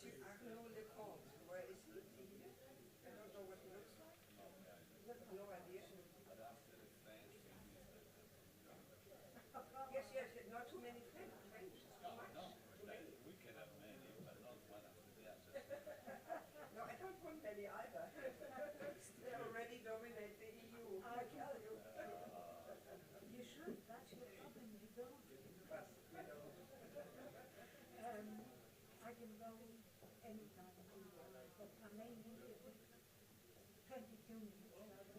Monsieur Arnaud Leconte. Where is he? Is he here? I don't know what he looks like. No idea. Yes, yes, not too many French. French is too much. Too many. No, I don't want many either. They already dominate the EU. I tell you. You should. That's your problem. You don't. But, you know. I can go anytime. But I may need it 22 minutes.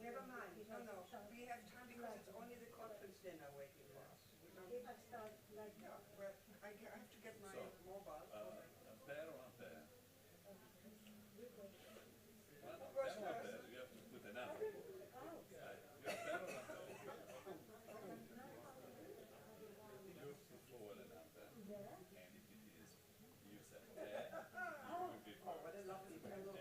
Never mind. No, no. We have time because it's only the conference dinner waiting for us. We don't. If I start like Yeah, well, I have to get my mobile. Oh, what a lovely fellow.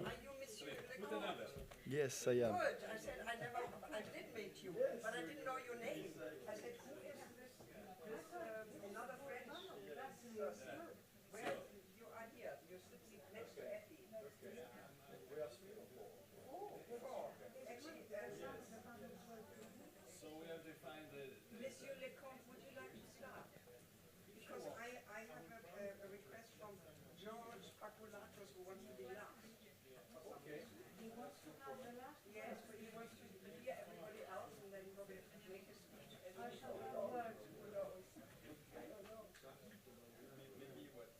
Are you Monsieur Leconte? Yes, I am. Good. I said I did meet you, but I didn't know your name. I said, who is this another French person? Where you are here? You're sitting next to Effie. We are three or four. Oh, four. Actually, So we have defined the... Monsieur Leconte, would you like to start? Because I have a request from George Pagoulatos who wants to be last. Okay. he wants to have the last. Yes, but he wants to hear everybody else and then probably make a speech. I shall have a word. Who knows? I don't know. Maybe what...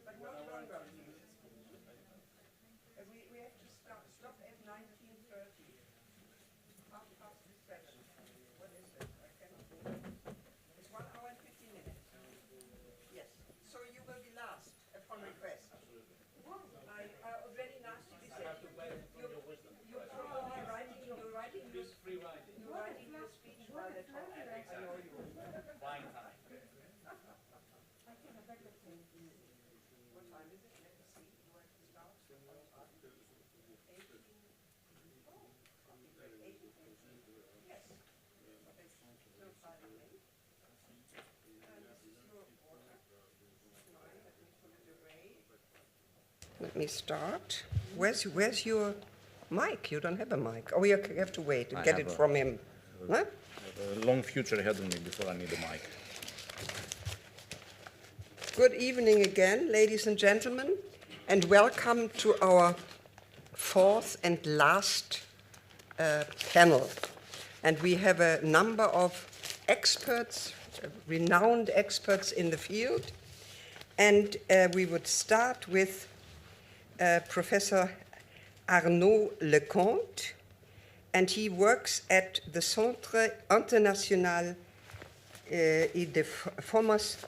But not longer. We have to stop at 19:30. Half past the session. What is it? I cannot remember. It's 1 hour and 50 minutes. Yes. So you will be last upon request. I already nasty said you're probably writing your speech while they're talking. I know you. Flying time. I can have better things. What time is it? Let me see. Do I start? What time? 8? Oh, something like 8. Yes. But it's still 5 and 8. This is your water. Mine, let me put it away. Let me start. Where's your mic? You don't have a mic. Oh, you have to wait and get it from him. Huh? A long future ahead of me before I need a mic. Good evening again, ladies and gentlemen, and welcome to our fourth and last panel. And we have a number of experts, renowned experts in the field. And we would start with Professor Arnaud Leconte, and he works at the Centre International et de Formation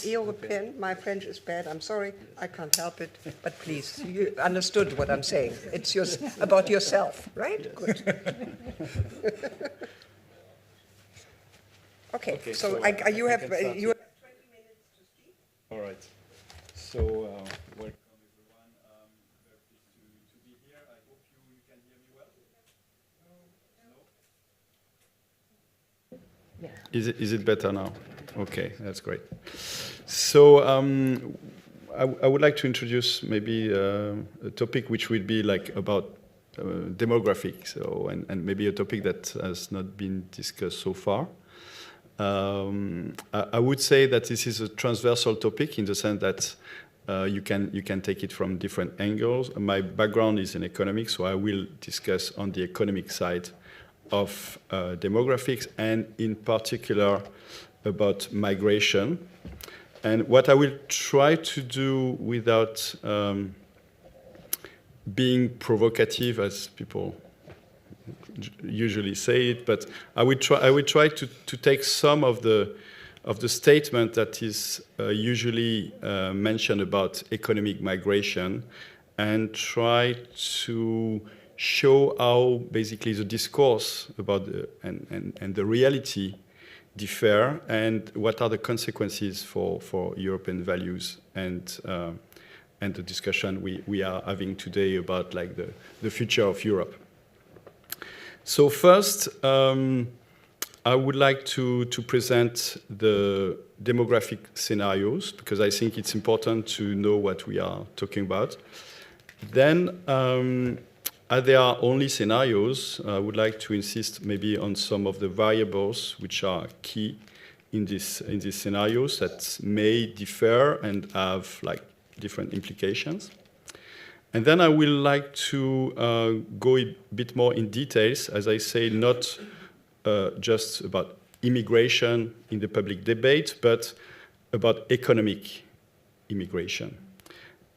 Européenne. My French is bad, I'm sorry, I can't help it, but please, you understood what I'm saying. It's about yourself, right? Yes. Good. Okay, so you have 20 minutes to speak. All right. So, welcome everyone. Very pleased to be here. I hope you can hear me well. No? Is it better now? Okay, that's great. So I would like to introduce maybe a topic which will be like about demographics, so and maybe a topic that has not been discussed so far. I would say that this is a transversal topic in the sense that you can take it from different angles. My background is in economics, so I will discuss on the economic side of demographics and in particular about migration. And what I will try to do without being provocative, as people usually say it, but I would try to take some of the statement that is usually mentioned about economic migration and try to show how basically the discourse about and the reality differ and what are the consequences for European values and and the discussion we are having today about like the future of Europe. So first, I would like to present the demographic scenarios, because I think it's important to know what we are talking about. Then, as there are only scenarios, I would like to insist maybe on some of the variables which are key in these scenarios that may differ and have like different implications. And then I will like to go a bit more in details, as I say, not just about immigration in the public debate, but about economic immigration.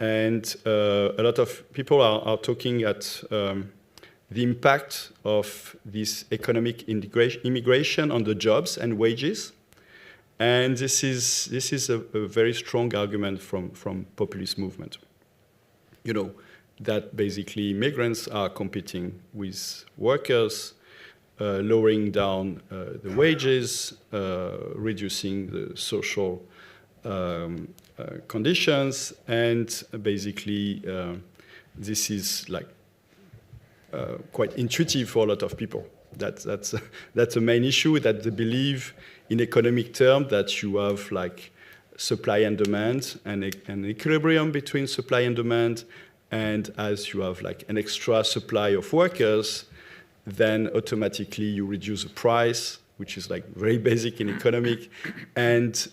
And a lot of people are talking at the impact of this economic immigration on the jobs and wages. And this is a very strong argument from populist movement. You know, that basically migrants are competing with workers, lowering down the wages, reducing the social conditions, and basically this is like quite intuitive for a lot of people. That's a main issue, that they believe in economic terms that you have like supply and demand and an equilibrium between supply and demand, and as you have like an extra supply of workers, then automatically you reduce the price, which is like very basic in economic, and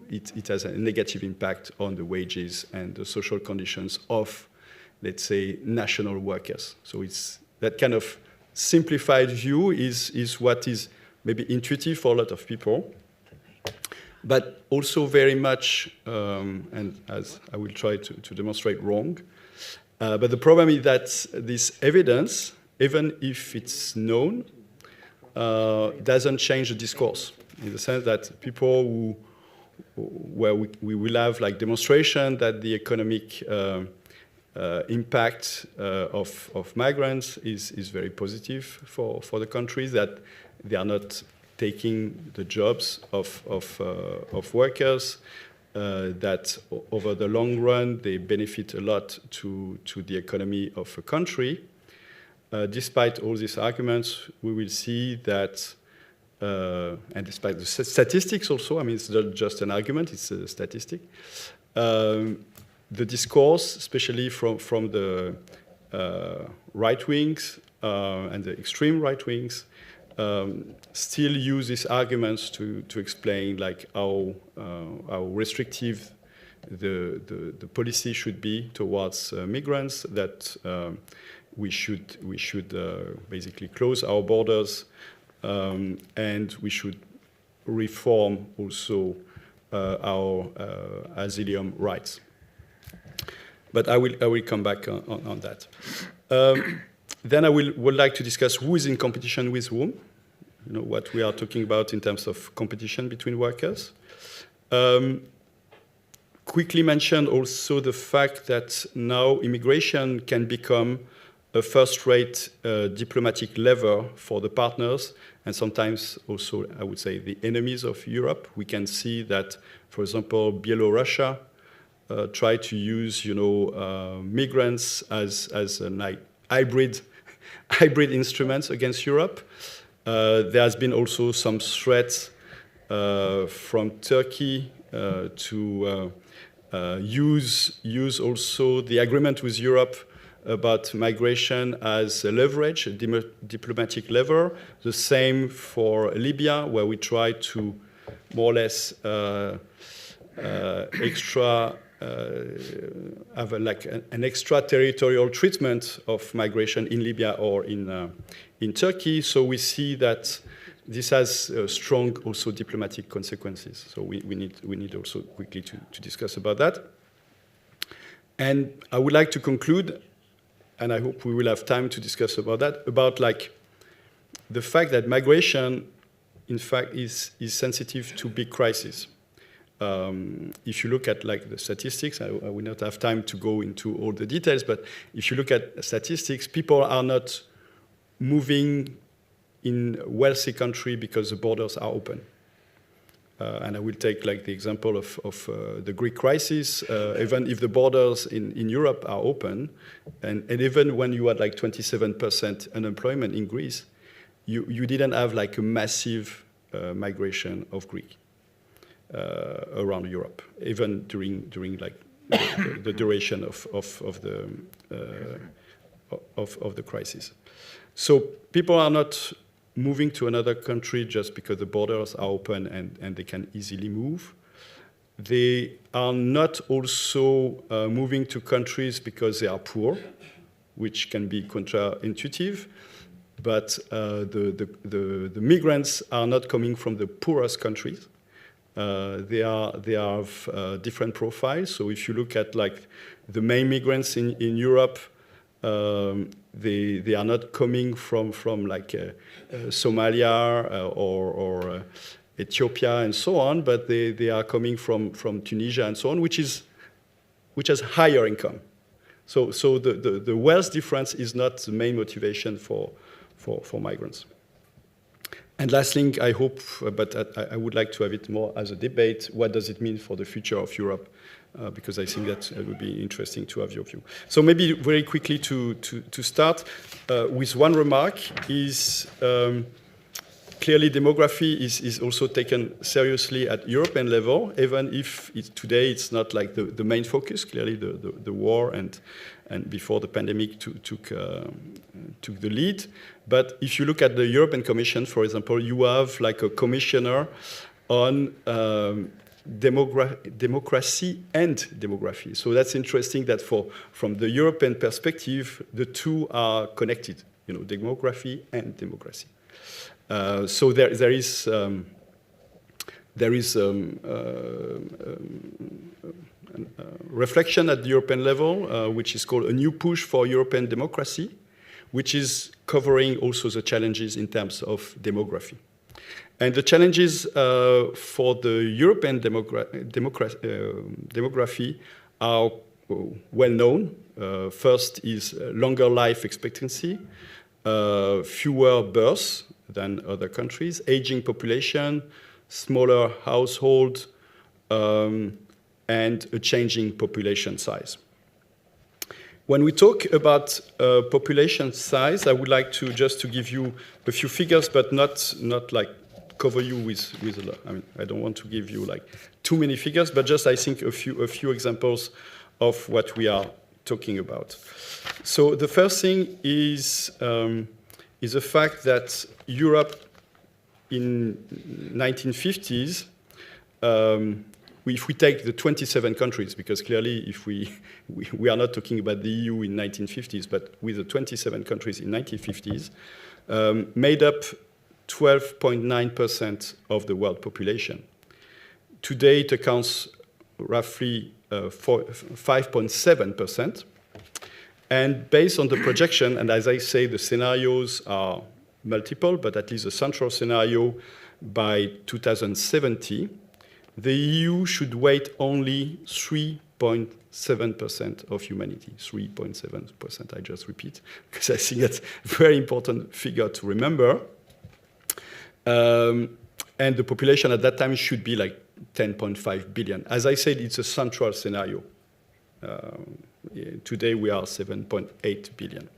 it has a negative impact on the wages and the social conditions of, let's say, national workers. So it's that kind of simplified view is what is maybe intuitive for a lot of people, but also very much, and as I will try to demonstrate, wrong. But the problem is that this evidence, even if it's known, doesn't change the discourse, in the sense that people where we will have like demonstration that the economic impact of migrants is very positive for the countries, that they are not taking the jobs of workers, that over the long run they benefit a lot to the economy of a country. Despite all these arguments, we will see that, and despite the statistics also, I mean, it's not just an argument, it's a statistic, the discourse, especially from the right wings and the extreme right wings, still use these arguments to explain like how restrictive the policy should be towards migrants, that we should basically close our borders, and we should reform also our asylum rights. But I will come back on that. Then I would like to discuss who is in competition with whom. You know, what we are talking about in terms of competition between workers. Quickly mention also the fact that now immigration can become a first-rate diplomatic lever for the partners, and sometimes also, I would say, the enemies of Europe. We can see that, for example, Belarus try to use, migrants as a hybrid instruments against Europe. There has been also some threats from Turkey to use also the agreement with Europe about migration as a leverage, a diplomatic lever. The same for Libya, where we try to more or less have an extraterritorial treatment of migration in Libya or in Turkey. So we see that this has strong also diplomatic consequences. So we need also quickly to discuss about that. And I would like to conclude, and I hope we will have time to discuss about that, about like the fact that migration, in fact, is sensitive to big crises. If you look at like the statistics, I will not have time to go into all the details, but if you look at statistics, people are not moving in wealthy country because the borders are open. and I will take like the example of the Greek crisis. Even if the borders in Europe are open, and even when you had like 27% unemployment in Greece, you didn't have like a massive migration of Greek around Europe, even during like the duration of the crisis. So people are not moving to another country just because the borders are open and they can easily move. They are not also moving to countries because they are poor, which can be counterintuitive. But the migrants are not coming from the poorest countries. They have different profiles. So if you look at like the main migrants in Europe, they are not coming from like Somalia or Ethiopia and so on, but they are coming from Tunisia and so on, which has higher income. So the wealth difference is not the main motivation for migrants. And last thing, I hope, but I would like to have it more as a debate, what does it mean for the future of Europe? Because I think that it would be interesting to have your view. So maybe very quickly to start with one remark is clearly demography is also taken seriously at European level, even if today it's not like the main focus. Clearly the war and before the pandemic took the lead. But if you look at the European Commission, for example, you have like a commissioner on democracy and demography. So that's interesting that from the European perspective, the two are connected, demography and democracy. So there is reflection at the European level, which is called a new push for European democracy, which is covering also the challenges in terms of demography. And the challenges for the European demography are well known. First is longer life expectancy, fewer births than other countries, aging population, smaller household, and a changing population size. When we talk about population size, I would like to just to give you a few figures, but not like cover you with a lot. I mean, I don't want to give you like too many figures, but just I think a few examples of what we are talking about. So the first thing is the fact that Europe in 1950s, if we take the 27 countries, because clearly if we are not talking about the EU in 1950s, but with the 27 countries in 1950s, made up 12.9% of the world population. Today it accounts roughly 5.7%. And based on the projection, and as I say, the scenarios are multiple, but at least the central scenario by 2070, the EU should weight only 3.7% of humanity. 3.7%, I just repeat, because I think that's a very important figure to remember. And the population at that time should be like 10.5 billion. As I said, it's a central scenario. Today we are 7.8 billion.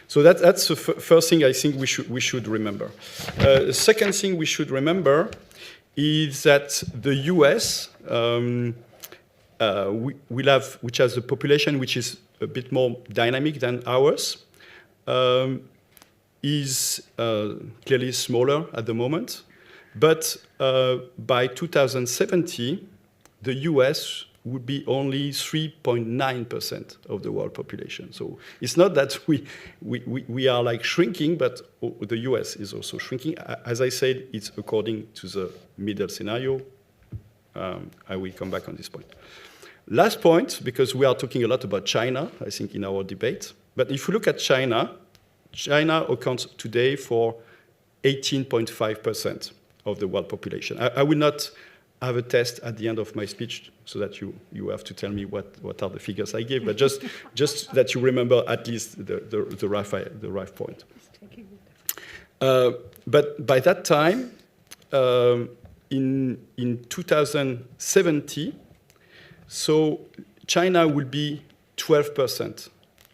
So that's the first thing I think we should remember. The second thing we should remember is that the US which has a population which is a bit more dynamic than ours, is clearly smaller at the moment. But by 2070, the US would be only 3.9% of the world population. So it's not that we are like shrinking, but the US is also shrinking. As I said, it's according to the middle scenario. I will come back on this point. Last point, because we are talking a lot about China, I think, in our debate. But if you look at China, China accounts today for 18.5% of the world population. I will not have a test at the end of my speech so that you have to tell me what are the figures I gave, but just that you remember at least the rough point. But by that time, in 2070, so China will be 12%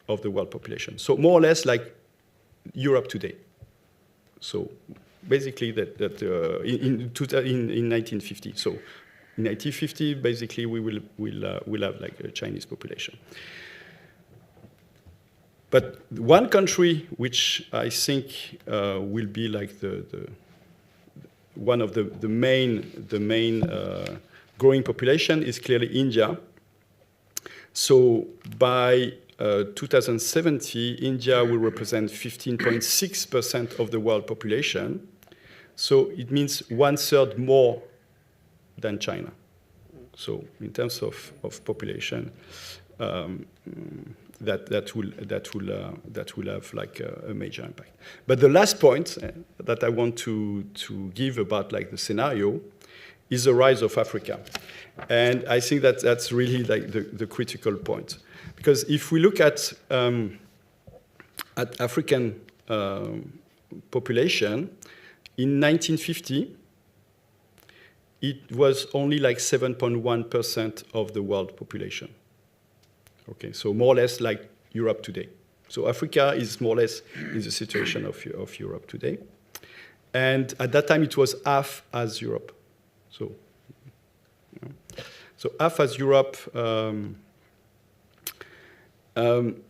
of the world population. So more or less like Europe today. So basically in 1950. So in 1950, basically we'll have like a Chinese population. But one country which I think will be like one of the main growing population is clearly India. So by 2070, India will represent 15.6% of the world population. So it means 1/3 more than China. So in terms of population, that will have like a major impact. But the last point that I want to give about like the scenario is the rise of Africa. And I think that that's really like the critical point. Because if we look at African population, in 1950, it was only like 7.1% of the world population. Okay, so more or less like Europe today. So Africa is more or less in the situation of Europe today. And at that time, it was half as Europe. So half as Europe.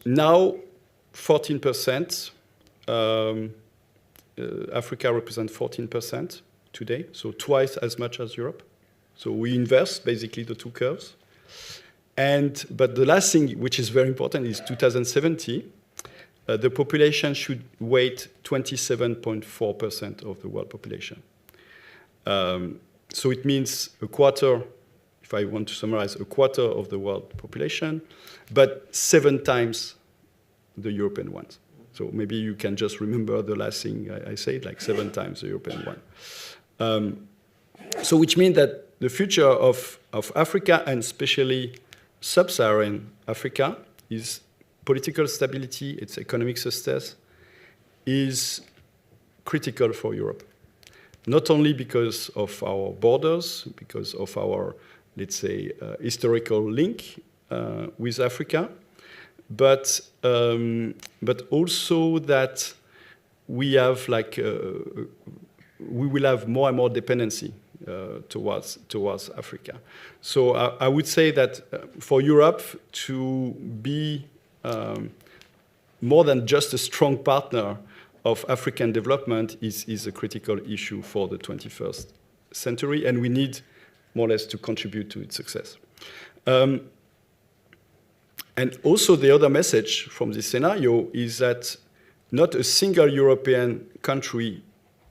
Now, 14%. Africa represents 14% today, so twice as much as Europe. So we inverse basically the two curves. But the last thing, which is very important, is 2070. The population should weight 27.4% of the world population. So it means a quarter, if I want to summarize, a quarter of the world population, but 7 times the European ones. So maybe you can just remember the last thing I said, like 7 times the European one. So which means that the future of Africa, and especially sub-Saharan Africa, is political stability, its economic success, is critical for Europe. Not only because of our borders, because of our, let's say, historical link with Africa, but also that we have like we will have more and more dependency towards Africa. So I would say that for Europe to be more than just a strong partner of African development is a critical issue for the 21st century, and we need more or less to contribute to its success. And also the other message from this scenario is that not a single European country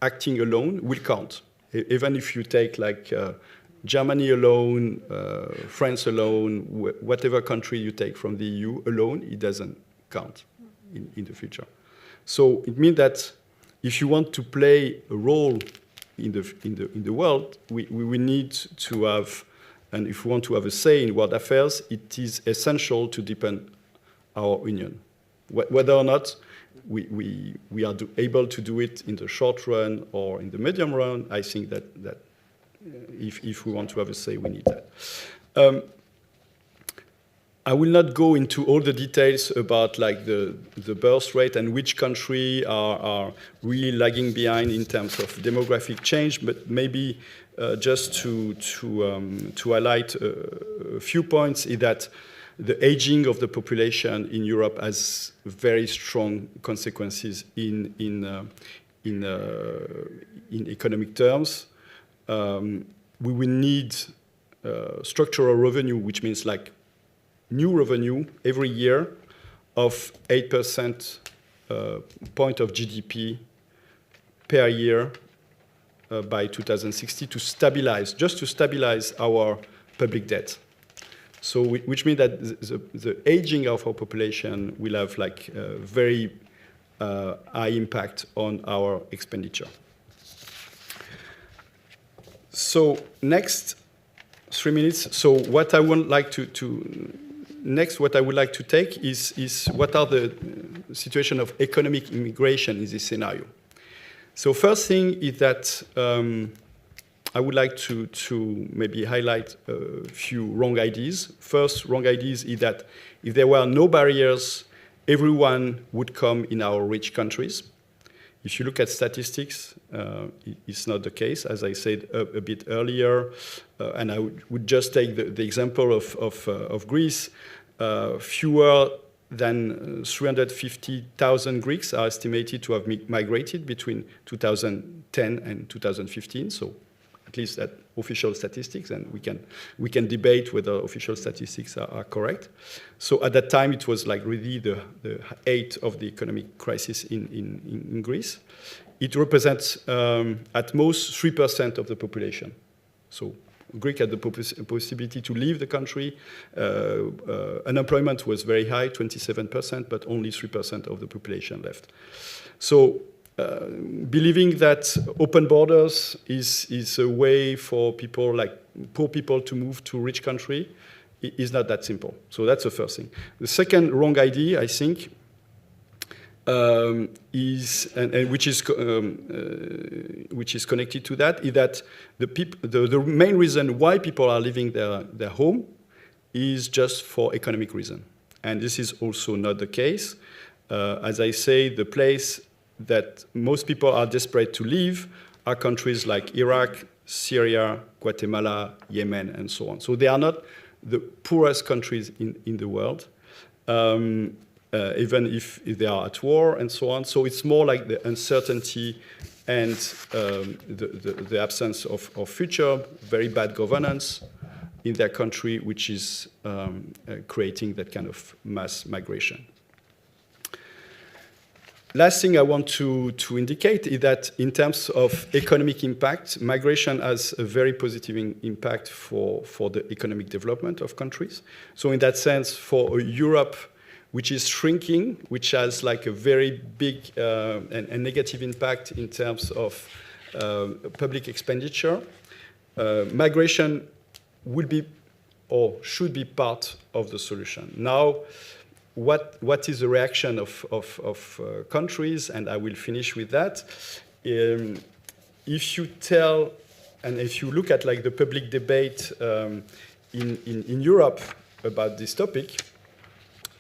acting alone will count. Even if you take like Germany alone, France alone, whatever country you take from the EU alone, it doesn't count in the future. So it means that if you want to play a role in the world, we will need to have, and if we want to have a say in world affairs, it is essential to deepen our union. Whether or not we are able to do it in the short run or in the medium run, I think that if we want to have a say, we need that. I will not go into all the details about like the birth rate and which country are really lagging behind in terms of demographic change, but maybe just to highlight a few points is that the aging of the population in Europe has very strong consequences in economic terms. We will need structural revenue, which means like new revenue every year of 8% point of GDP per year by 2060 to stabilize our public debt. So which means that the aging of our population will have like a very high impact on our expenditure. So next 3 minutes. So what I would like to take is what are the situation of economic immigration in this scenario. So first thing is that I would like to maybe highlight a few wrong ideas. First, wrong ideas is that if there were no barriers, everyone would come in our rich countries. If you look at statistics, it's not the case. As I said a bit earlier, and I would just take the example of Greece, fewer than 350,000 Greeks are estimated to have migrated between 2010 and 2015. So at least at official statistics, and we can debate whether official statistics are correct. So at that time, it was like really the height of the economic crisis in Greece. It represents at most 3% of the population. So Greek had the possibility to leave the country. Unemployment was very high, 27%, but only 3% of the population left. So believing that open borders is a way for people, like poor people, to move to rich country is not that simple. So that's the first thing. The second wrong idea, I think, is which is connected to that, is that the main reason why people are leaving their home is just for economic reason. And this is also not the case. As I say, the place that most people are desperate to leave are countries like Iraq, Syria, Guatemala, Yemen, and so on. So they are not the poorest countries in the world, even if they are at war and so on. So it's more like the uncertainty and the absence of future, very bad governance in their country, which is creating that kind of mass migration. Last thing I want to indicate is that in terms of economic impact, migration has a very positive impact for the economic development of countries. So in that sense, for Europe, which is shrinking, which has like a very big and negative impact in terms of public expenditure, migration will be or should be part of the solution. Now, what is the reaction of countries, and I will finish with that. If you tell, and if you look at like the public debate in Europe about this topic,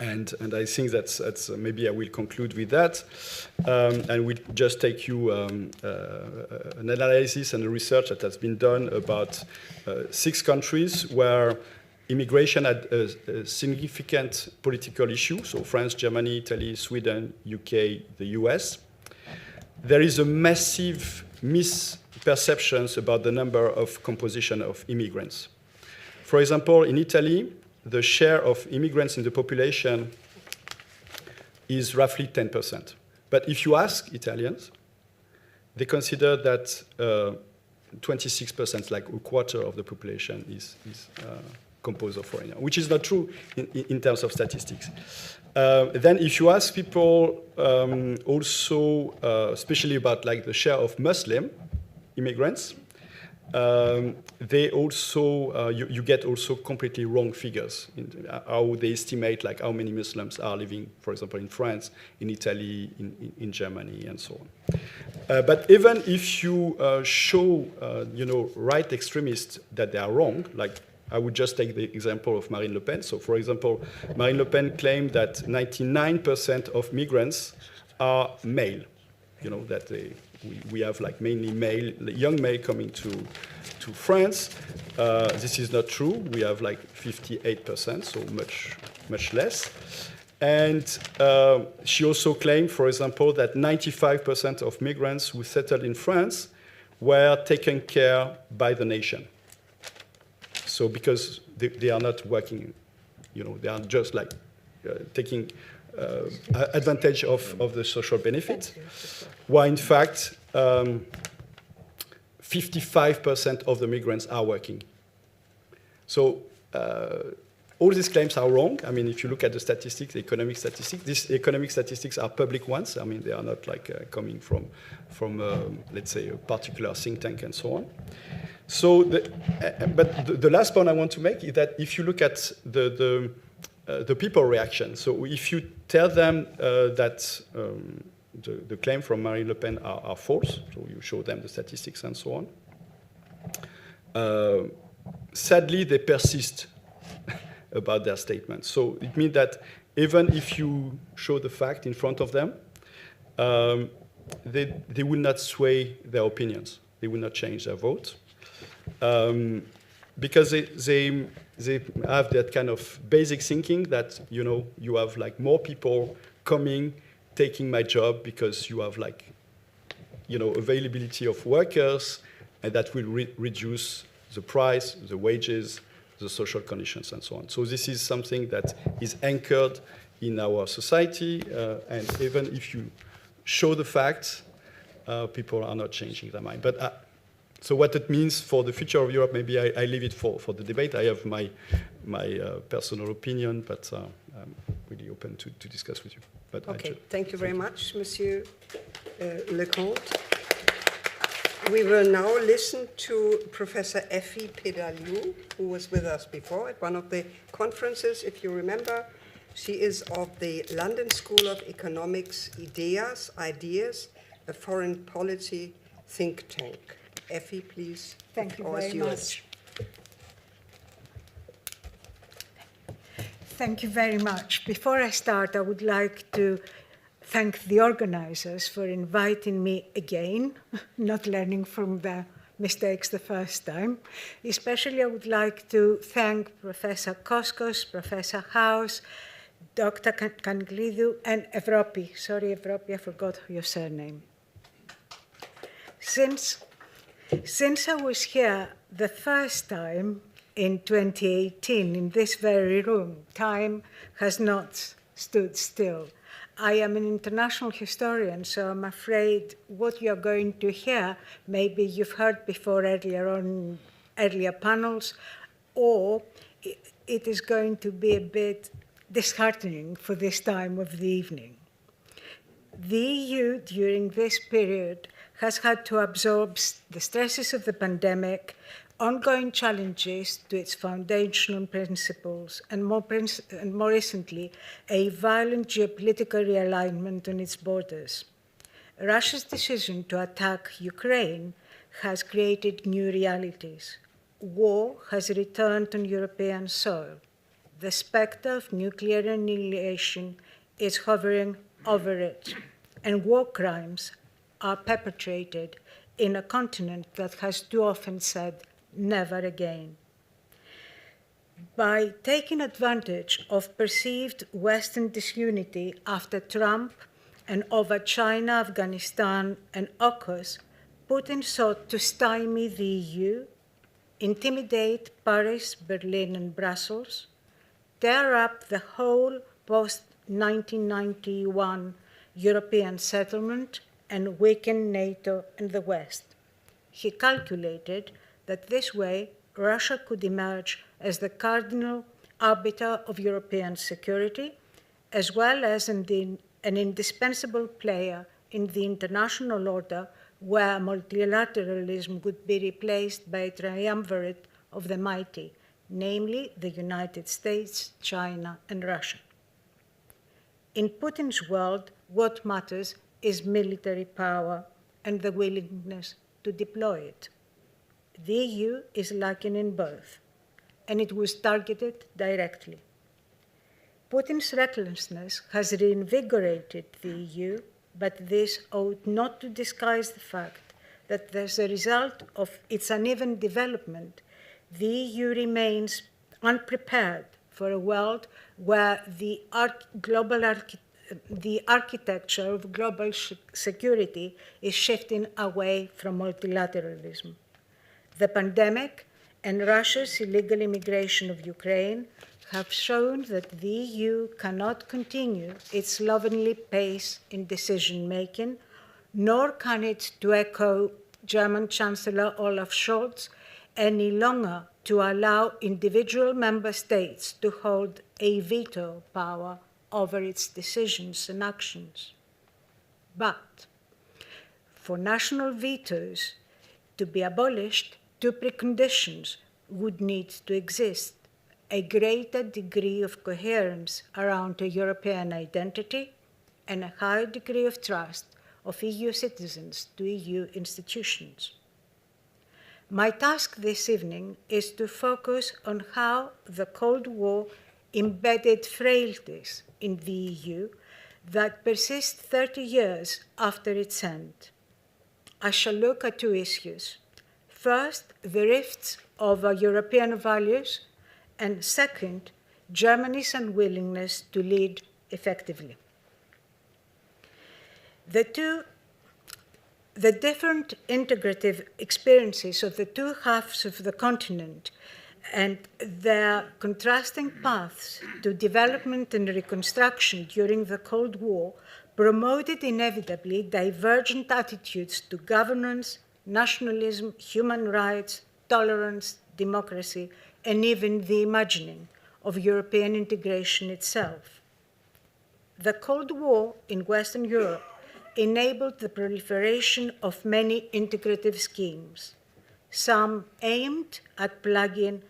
and I think that's maybe I will conclude with that, and we'll just take you an analysis and a research that has been done about 6 countries where immigration had a significant political issue, so France, Germany, Italy, Sweden, UK, the US. There is a massive misperceptions about the number of composition of immigrants. For example, in Italy, the share of immigrants in the population is roughly 10%. But if you ask Italians, they consider that 26%, like a quarter of the population, is composed of foreigners, which is not true in terms of statistics. Then if you ask people also, especially about like the share of Muslim immigrants, they also, you get also completely wrong figures in how they estimate like how many Muslims are living, for example, in France, in Italy, in Germany, and so on. But even if you show, right extremists that they are wrong, like I would just take the example of Marine Le Pen. So, for example, Marine Le Pen claimed that 99% of migrants are male. That we have like mainly young male coming to France. This is not true. We have like 58%, so much less. And she also claimed, for example, that 95% of migrants who settled in France were taken care by the nation. So because they are not working, they are just like taking advantage of the social benefits, while in fact 55% of the migrants are working. So all these claims are wrong. I mean, if you look at the statistics, the economic statistics, these economic statistics are public ones. I mean, they are not like coming from let's say, a particular think tank and so on. So, but the last point I want to make is that if you look at the people reaction, so if you tell them that the claim from Marine Le Pen are false, so you show them the statistics and so on, sadly, they persist about their statements. So it means that even if you show the fact in front of them, they will not sway their opinions. They will not change their vote. Because they have that kind of basic thinking that, you know, you have like more people coming, taking my job because you have like, you know, availability of workers, and that will reduce the price, the wages, the social conditions, and so on. So this is something that is anchored in our society, and even if you show the facts, people are not changing their mind. But so what it means for the future of Europe, maybe I leave it for the debate. I have my personal opinion, but I'm really open to discuss with you. But okay, thank you very much, Monsieur Leconte. We will now listen to Professor Effie Pedaliu, who was with us before at one of the conferences, if you remember. She is of the London School of Economics, Ideas, a foreign policy think tank. Effie, please. Thank you very much. Thank you very much. Before I start, I would like to thank the organizers for inviting me again, not learning from the mistakes the first time. Especially, I would like to thank Professor Koskos, Professor House, Dr. Kanglidou, and Evropi. Sorry, Evropi, I forgot your surname. Since I was here the first time in 2018 in this very room, time has not stood still. I am an international historian, so I'm afraid what you're going to hear, maybe you've heard before earlier on earlier panels, or it is going to be a bit disheartening for this time of the evening. The EU during this period has had to absorb the stresses of the pandemic, ongoing challenges to its foundational principles, and more recently, a violent geopolitical realignment on its borders. Russia's decision to attack Ukraine has created new realities. War has returned on European soil. The specter of nuclear annihilation is hovering over it, and war crimes are perpetrated in a continent that has too often said, never again. By taking advantage of perceived Western disunity after Trump and over China, Afghanistan, and AUKUS, Putin sought to stymie the EU, intimidate Paris, Berlin, and Brussels, tear up the whole post-1991 European settlement, and weaken NATO and the West. He calculated that this way Russia could emerge as the cardinal arbiter of European security, as well as an indispensable player in the international order where multilateralism would be replaced by a triumvirate of the mighty, namely the United States, China, and Russia. In Putin's world, what matters is military power and the willingness to deploy it. The EU is lacking in both, and it was targeted directly. Putin's recklessness has reinvigorated the EU, but this ought not to disguise the fact that as a result of its uneven development, the EU remains unprepared for a world where the architecture of global security is shifting away from multilateralism. The pandemic and Russia's illegal immigration of Ukraine have shown that the EU cannot continue its slovenly pace in decision-making, nor can it, to echo German Chancellor Olaf Scholz, any longer to allow individual member states to hold a veto power over its decisions and actions. But for national vetoes to be abolished, two preconditions would need to exist: a greater degree of coherence around a European identity and a higher degree of trust of EU citizens to EU institutions. My task this evening is to focus on how the Cold War embedded frailties in the EU that persist 30 years after its end. I shall look at two issues. First, the rifts over European values, and second, Germany's unwillingness to lead effectively. The different integrative experiences of the two halves of the continent and their contrasting paths to development and reconstruction during the Cold War promoted inevitably divergent attitudes to governance, nationalism, human rights, tolerance, democracy, and even the imagining of European integration itself. The Cold War in Western Europe enabled the proliferation of many integrative schemes, some aimed at plug-in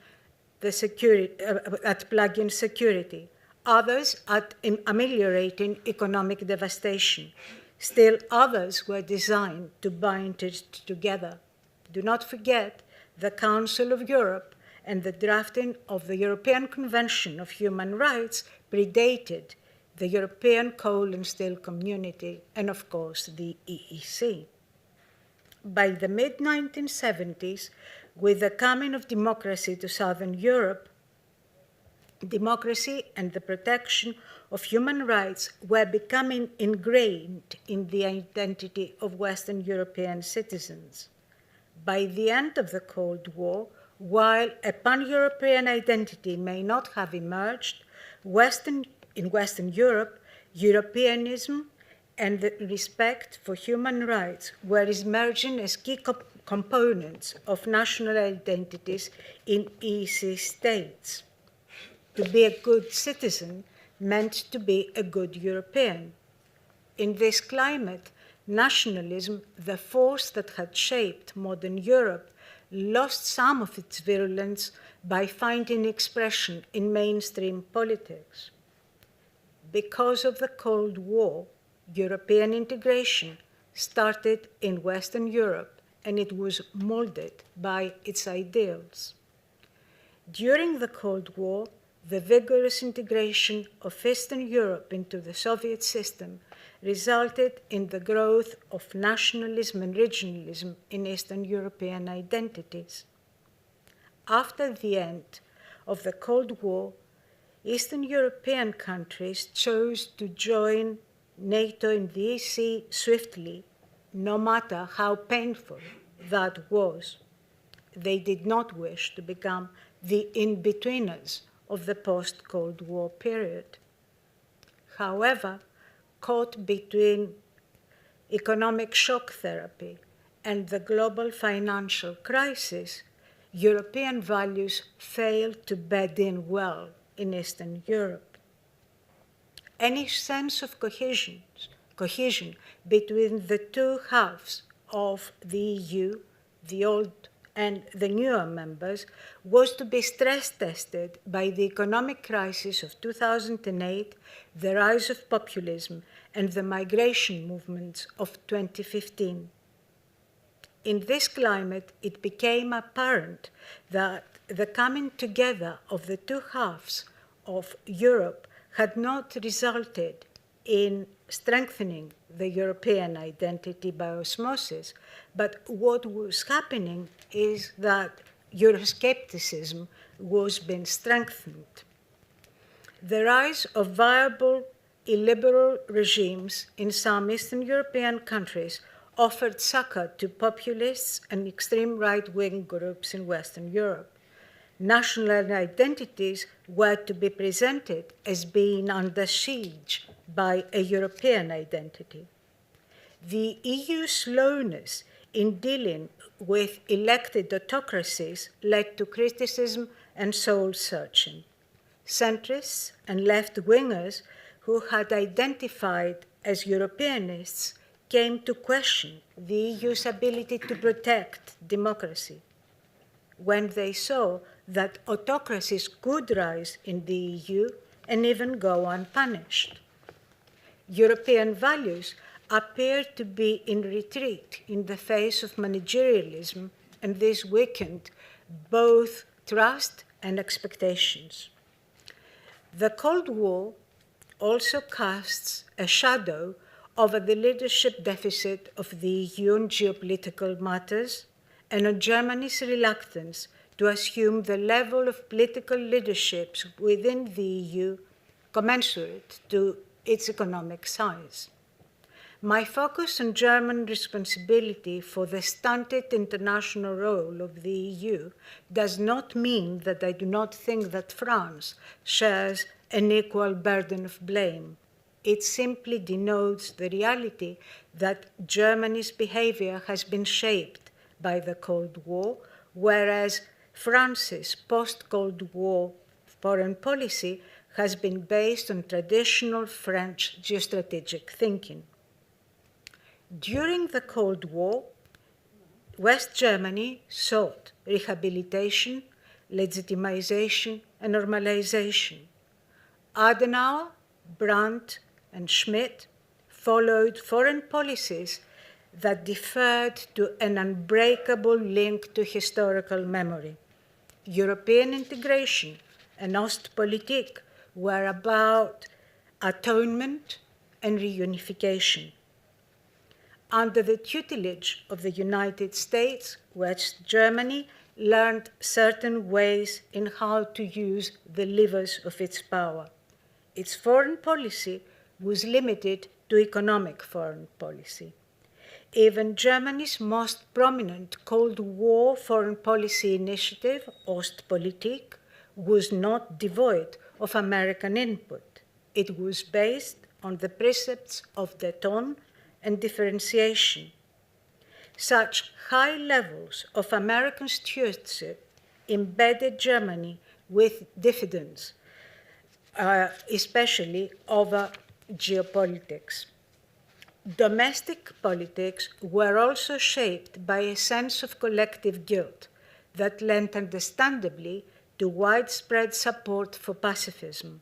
security, others at ameliorating economic devastation. Still others were designed to bind it together. Do not forget the Council of Europe and the drafting of the European Convention of Human Rights predated the European Coal and Steel Community and, of course, the EEC. By the mid-1970s, with the coming of democracy to Southern Europe, democracy and the protection of human rights were becoming ingrained in the identity of Western European citizens. By the end of the Cold War, while a pan-European identity may not have emerged, in Western Europe, Europeanism and the respect for human rights were emerging as key components of national identities in EEC states. To be a good citizen meant to be a good European. In this climate, nationalism, the force that had shaped modern Europe, lost some of its virulence by finding expression in mainstream politics. Because of the Cold War, European integration started in Western Europe, and it was molded by its ideals. During the Cold War, the vigorous integration of Eastern Europe into the Soviet system resulted in the growth of nationalism and regionalism in Eastern European identities. After the end of the Cold War, Eastern European countries chose to join NATO and the EC swiftly, no matter how painful that was. They did not wish to become the in-betweeners of the post-Cold War period. However, caught between economic shock therapy and the global financial crisis, European values failed to bed in well in Eastern Europe. Any sense of cohesion between the two halves of the EU, the old and the newer members, was to be stress-tested by the economic crisis of 2008, the rise of populism, and the migration movements of 2015. In this climate, it became apparent that the coming together of the two halves of Europe had not resulted in strengthening the European identity by osmosis, but what was happening is that Euroscepticism was being strengthened. The rise of viable illiberal regimes in some Eastern European countries offered succor to populists and extreme right-wing groups in Western Europe. National identities were to be presented as being under siege by a European identity. The EU's slowness in dealing with elected autocracies led to criticism and soul-searching. Centrists and left-wingers who had identified as Europeanists came to question the EU's ability to protect democracy. When they saw that autocracies could rise in the EU and even go unpunished. European values appeared to be in retreat in the face of managerialism and this weakened both trust and expectations. The Cold War also casts a shadow over the leadership deficit of the EU on geopolitical matters and on Germany's reluctance to assume the level of political leadership within the EU commensurate to its economic size. My focus on German responsibility for the stunted international role of the EU does not mean that I do not think that France shares an equal burden of blame. It simply denotes the reality that Germany's behavior has been shaped by the Cold War, whereas France's post-Cold War foreign policy has been based on traditional French geostrategic thinking. During the Cold War, West Germany sought rehabilitation, legitimization, and normalization. Adenauer, Brandt, and Schmidt followed foreign policies that deferred to an unbreakable link to historical memory. European integration and Ostpolitik were about atonement and reunification. Under the tutelage of the United States, West Germany learned certain ways in how to use the levers of its power. Its foreign policy was limited to economic foreign policy. Even Germany's most prominent Cold War foreign policy initiative, Ostpolitik, was not devoid of American input. It was based on the precepts of détente and differentiation. Such high levels of American stewardship embedded Germany with diffidence, especially over geopolitics. Domestic politics were also shaped by a sense of collective guilt that lent understandably to widespread support for pacifism.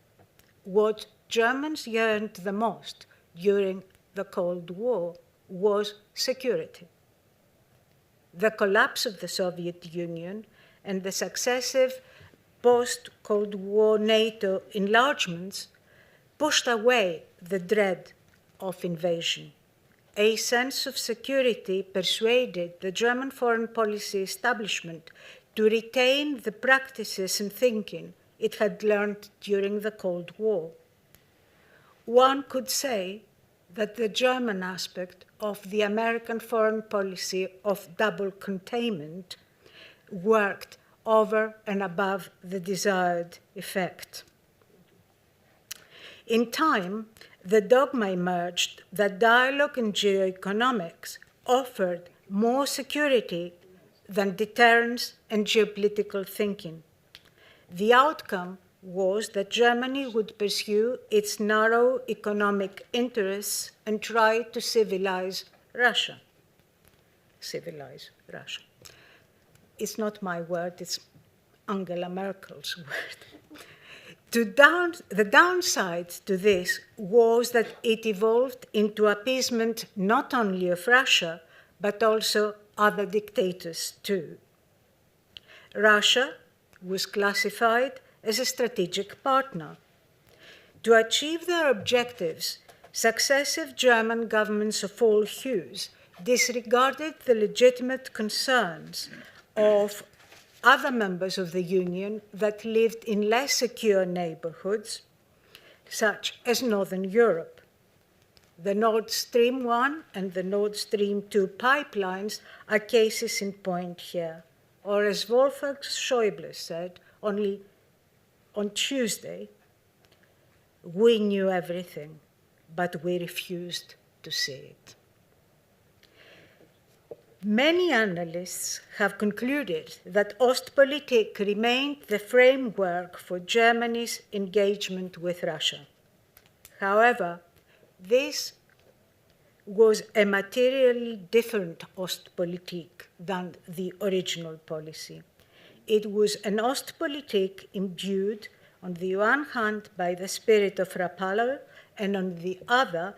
What Germans yearned the most during the Cold War was security. The collapse of the Soviet Union and the successive post-Cold War NATO enlargements pushed away the dread of invasion. A sense of security persuaded the German foreign policy establishment to retain the practices and thinking it had learned during the Cold War. One could say that the German aspect of the American foreign policy of double containment worked over and above the desired effect. In time, the dogma emerged that dialogue in geoeconomics offered more security than deterrence and geopolitical thinking. The outcome was that Germany would pursue its narrow economic interests and try to civilize Russia. Civilize Russia. It's not my word, it's Angela Merkel's word. The downside to this was that it evolved into appeasement not only of Russia, but also other dictators too. Russia was classified as a strategic partner. To achieve their objectives, successive German governments of all hues disregarded the legitimate concerns of other members of the Union that lived in less secure neighborhoods, such as Northern Europe. The Nord Stream 1 and the Nord Stream 2 pipelines are cases in point here. Or as Wolfgang Schäuble said only on Tuesday, we knew everything, but we refused to see it. Many analysts have concluded that Ostpolitik remained the framework for Germany's engagement with Russia. However, this was a materially different Ostpolitik than the original policy. It was an Ostpolitik imbued on the one hand by the spirit of Rapallo and on the other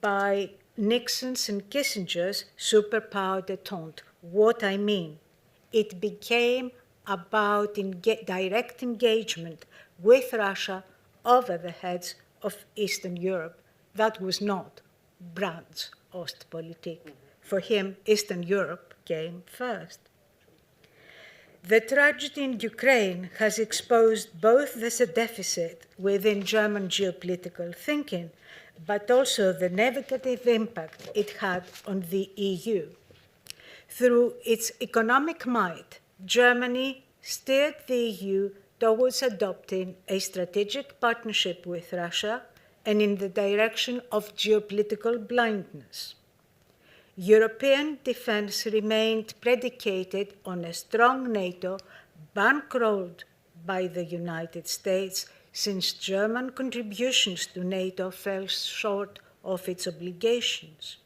by Nixon's and Kissinger's superpower détente. What I mean, it became about direct engagement with Russia over the heads of Eastern Europe. That was not Brandt's Ostpolitik. For him, Eastern Europe came first. The tragedy in Ukraine has exposed both the deficit within German geopolitical thinking, but also the negative impact it had on the EU. Through its economic might, Germany steered the EU towards adopting a strategic partnership with Russia and in the direction of geopolitical blindness. European defense remained predicated on a strong NATO, bankrolled by the United States, since German contributions to NATO fell short of its obligations.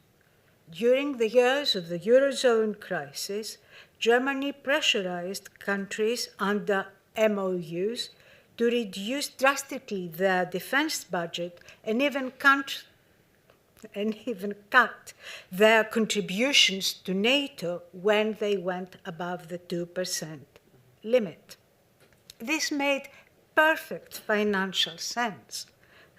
During the years of the Eurozone crisis, Germany pressurized countries under MOUs to reduce drastically their defense budget and even cut their contributions to NATO when they went above the 2% limit. This made perfect financial sense.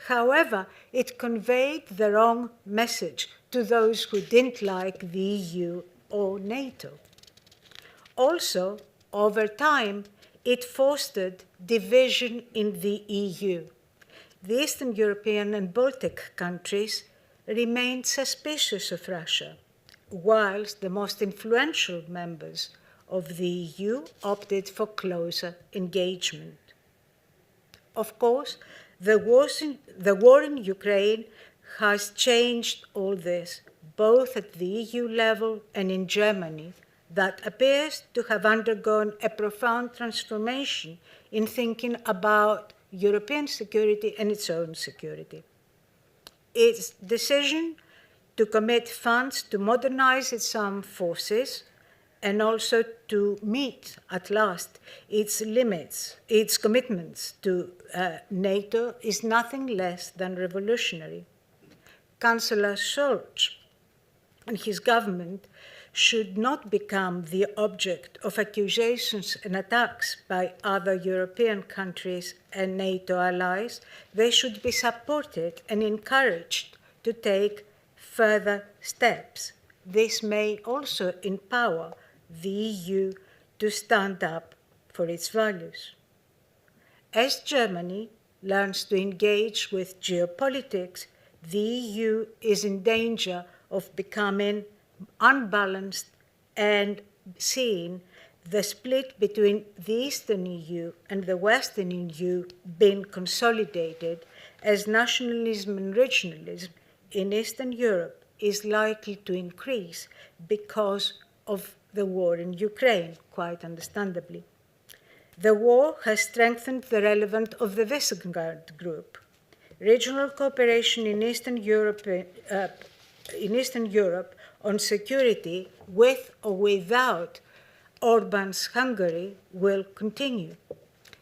However, it conveyed the wrong message to those who didn't like the EU or NATO. Also, over time, it fostered division in the EU. The Eastern European and Baltic countries remained suspicious of Russia, whilst the most influential members of the EU opted for closer engagement. Of course, the war in Ukraine has changed all this, both at the EU level and in Germany, that appears to have undergone a profound transformation in thinking about European security and its own security. Its decision to commit funds to modernize its armed forces and also to meet at last its limits, its commitments to NATO is nothing less than revolutionary. Chancellor Scholz and his government should not become the object of accusations and attacks by other European countries and NATO allies. They should be supported and encouraged to take further steps. This may also empower the EU to stand up for its values. As Germany learns to engage with geopolitics, the EU is in danger of becoming unbalanced and seeing the split between the Eastern EU and the Western EU being consolidated, as nationalism and regionalism in Eastern Europe is likely to increase because of the war in Ukraine, quite understandably. The war has strengthened the relevance of the Visegrad Group. Regional cooperation in Eastern Europe on security, with or without Orban's Hungary, will continue.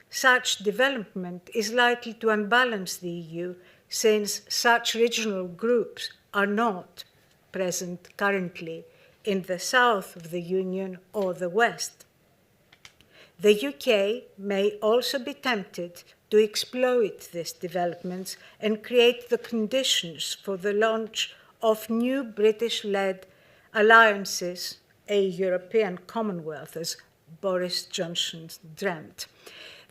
Such development is likely to unbalance the EU, since such regional groups are not present currently in the south of the Union or the West. The UK may also be tempted to exploit these developments and create the conditions for the launch of new British-led alliances, a European Commonwealth, as Boris Johnson dreamt,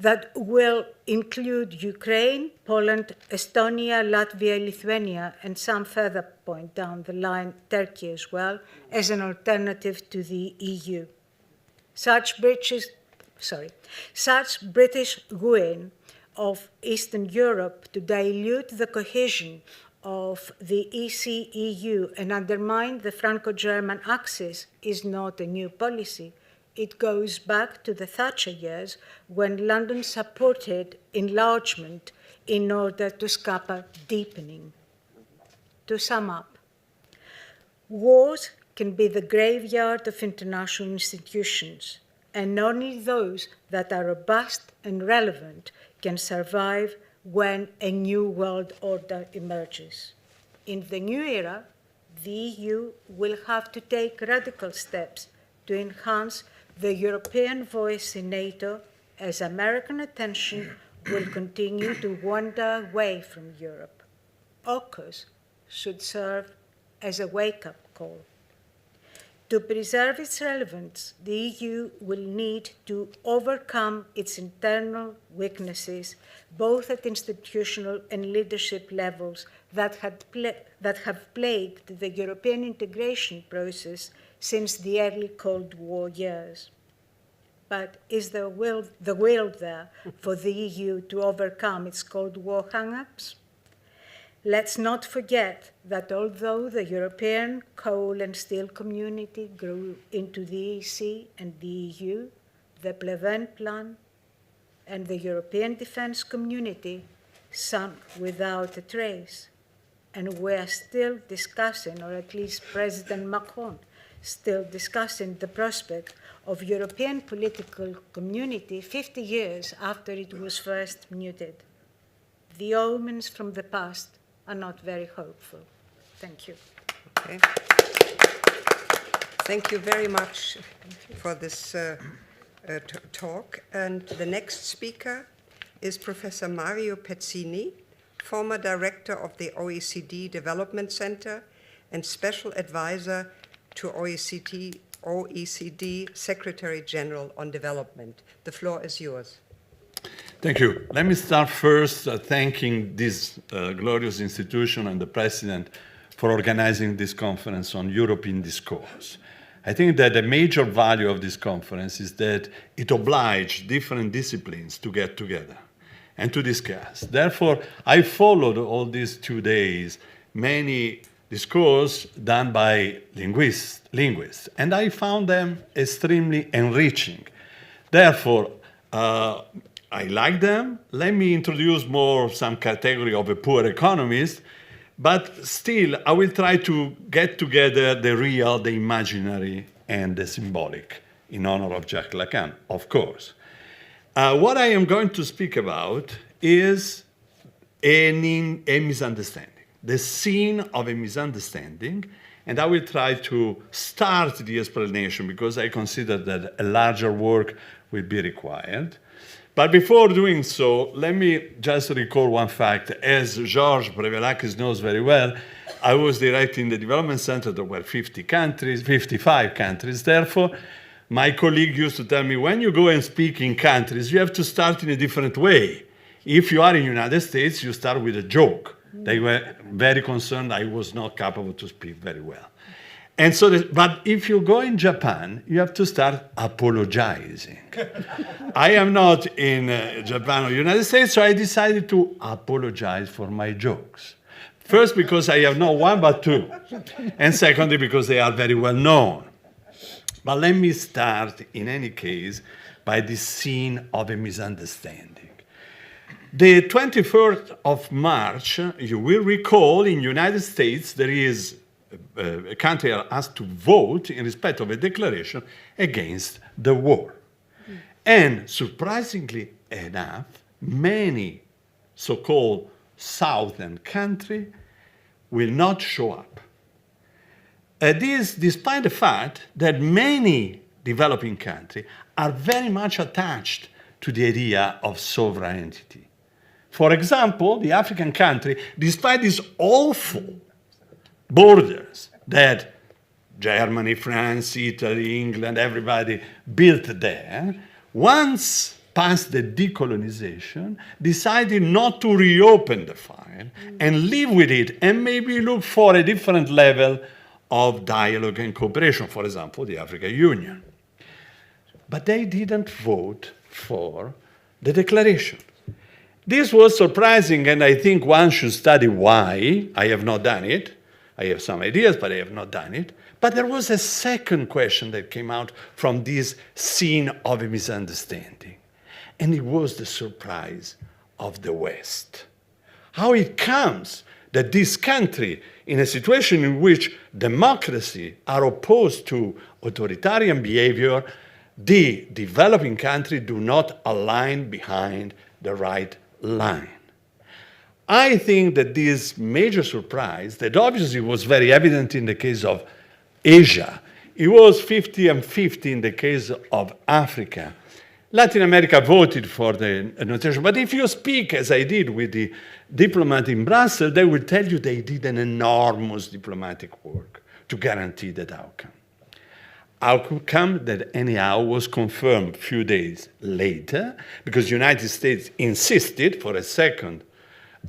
that will include Ukraine, Poland, Estonia, Latvia, Lithuania, and some further point down the line, Turkey as well, as an alternative to the EU. Such British wooing of Eastern Europe to dilute the cohesion of the EC-EU and undermine the Franco-German axis is not a new policy. It goes back to the Thatcher years, when London supported enlargement in order to scupper deepening. To sum up, wars can be the graveyard of international institutions, and only those that are robust and relevant can survive when a new world order emerges. In the new era, the EU will have to take radical steps to enhance the European voice in NATO, as American attention will continue to wander away from Europe. AUKUS should serve as a wake-up call. To preserve its relevance, the EU will need to overcome its internal weaknesses, both at institutional and leadership levels that have plagued the European integration process since the early Cold War years. But is the will there for the EU to overcome its Cold War hang-ups? Let's not forget that although the European coal and steel community grew into the EC and the EU, the Pleven Plan and the European defense community sunk without a trace. And we're still discussing, or at least President Macron still discussing, the prospect of European political community 50 years after it was first muted. The omens from the past are not very hopeful. Thank you. Okay. Thank you very much for this talk. And the next speaker is Professor Mario Pezzini, former director of the OECD Development Center and special advisor to OECD Secretary General on Development. The floor is yours. Thank you. Let me start first thanking this glorious institution and the President for organizing this conference on European discourse. I think that the major value of this conference is that it obliged different disciplines to get together and to discuss. Therefore, I followed all these 2 days many discourse done by linguists, and I found them extremely enriching. Therefore, I like them. Let me introduce more some category of a poor economist, but still I will try to get together the real, the imaginary, and the symbolic in honor of Jacques Lacan, of course. What I am going to speak about is a misunderstanding, the scene of a misunderstanding, and I will try to start the explanation because I consider that a larger work will be required. But before doing so, let me just recall one fact. As Georges Brevelakis knows very well, I was directing the development center. There were 55 countries. Therefore, my colleague used to tell me, when you go and speak in countries, you have to start in a different way. If you are in the United States, you start with a joke. They were very concerned I was not capable to speak very well. And so, but if you go in Japan, you have to start apologizing. I am not in Japan or United States, so I decided to apologize for my jokes. First, because I have not one but two. And secondly, because they are very well known. But let me start, in any case, by the scene of a misunderstanding. The 21st of March, you will recall, in the United States, there is a country has to vote in respect of a declaration against the war. And surprisingly enough, many so-called southern countries will not show up. This despite the fact that many developing countries are very much attached to the idea of sovereignty. For example, the African country, despite these awful borders that Germany, France, Italy, England, everybody built there, once past the decolonization, decided not to reopen the file and live with it and maybe look for a different level of dialogue and cooperation, for example, the African Union. But they didn't vote for the declaration. This was surprising, and I think one should study why. I have not done it. I have some ideas, but I have not done it. But there was a second question that came out from this scene of a misunderstanding. And it was the surprise of the West. How it comes that this country, in a situation in which democracy are opposed to authoritarian behavior, the developing countries do not align behind the right line. I think that this major surprise, that obviously was very evident in the case of Asia, It was 50 and 50 in the case of Africa. Latin America voted for the notation, but if you speak, as I did with the diplomat in Brussels, they will tell you they did an enormous diplomatic work to guarantee that outcome. Outcome that anyhow was confirmed a few days later, because the United States insisted for a second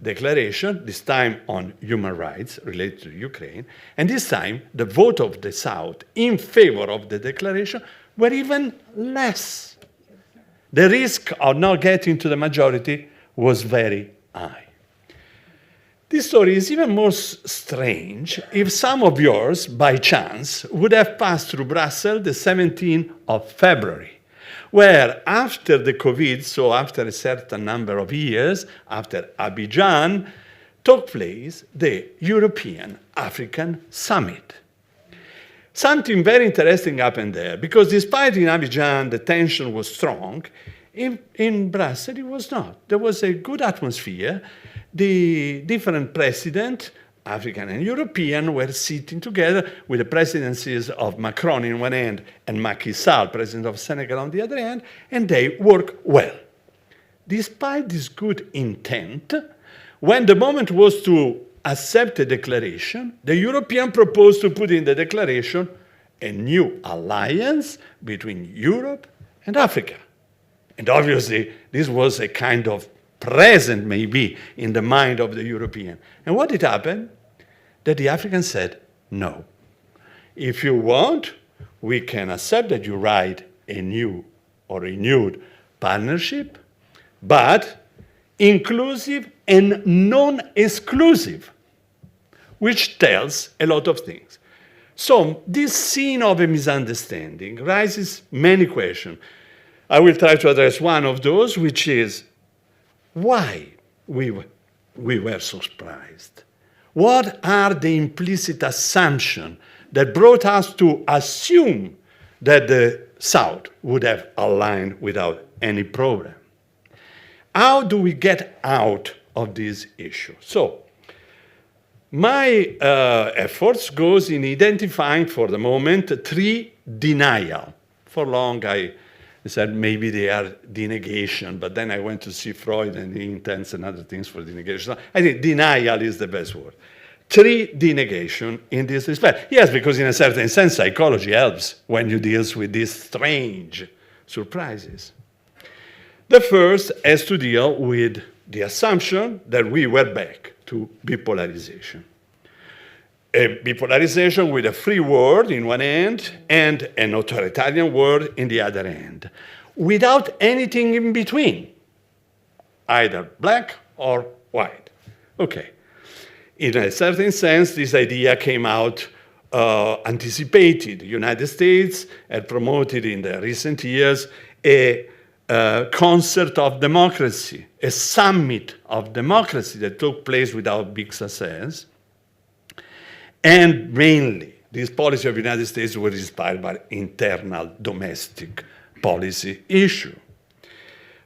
declaration, this time on human rights related to Ukraine, and this time the vote of the South in favor of the declaration were even less. The risk of not getting to the majority was very high. This story is even more strange if some of yours, by chance, would have passed through Brussels the 17th of February, where after the COVID, so after a certain number of years, after Abidjan, took place the European African Summit. Something very interesting happened there, because despite in Abidjan the tension was strong, in Brussels it was not. There was a good atmosphere. The different presidents, African and European, were sitting together with the presidencies of Macron in one end and Macky Sall, president of Senegal, on the other hand, and they worked well. Despite this good intent, when the moment was to accept a declaration, the European proposed to put in the declaration a new alliance between Europe and Africa. And obviously, this was a kind of present, maybe, in the mind of the European. And what did happen? That the Africans said, no. If you want, we can accept that you write a new or renewed partnership, but inclusive and non-exclusive, which tells a lot of things. So this scene of a misunderstanding raises many questions. I will try to address one of those, which is why we were so surprised. What are the implicit assumptions that brought us to assume that the South would have aligned without any problem? How do we get out of this issue? So, my efforts goes in identifying for the moment three denial. For long I said maybe they are denegation, but then I went to see Freud and he intends and other things for denegation. I think denial is the best word. Three denegation in this respect. Yes, because in a certain sense psychology helps when you deal with these strange surprises. The first has to deal with the assumption that we were back to bipolarization. A bipolarization with a free world in one end and an authoritarian world in the other end, without anything in between, either black or white. Okay. In a certain sense, this idea came out anticipated. The United States had promoted in the recent years a concert of democracy, a summit of democracy that took place without big success. And mainly, this policy of the United States was inspired by internal domestic policy issue.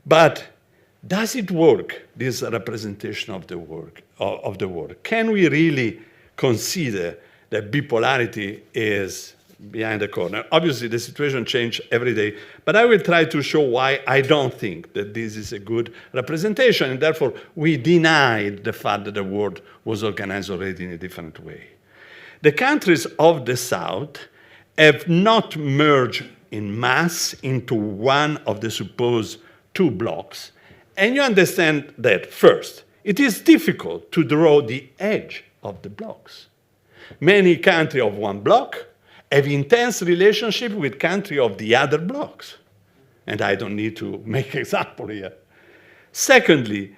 But does it work, this representation of the world? Can we really consider that bipolarity is behind the corner? Obviously, the situation changes every day, but I will try to show why I don't think that this is a good representation, and therefore we denied the fact that the world was organized already in a different way. The countries of the South have not merged in mass into one of the supposed two blocks, and you understand that, first, it is difficult to draw the edge of the blocks. Many countries of one bloc have intense relationship with countries of the other blocks. And I don't need to make example here. Secondly,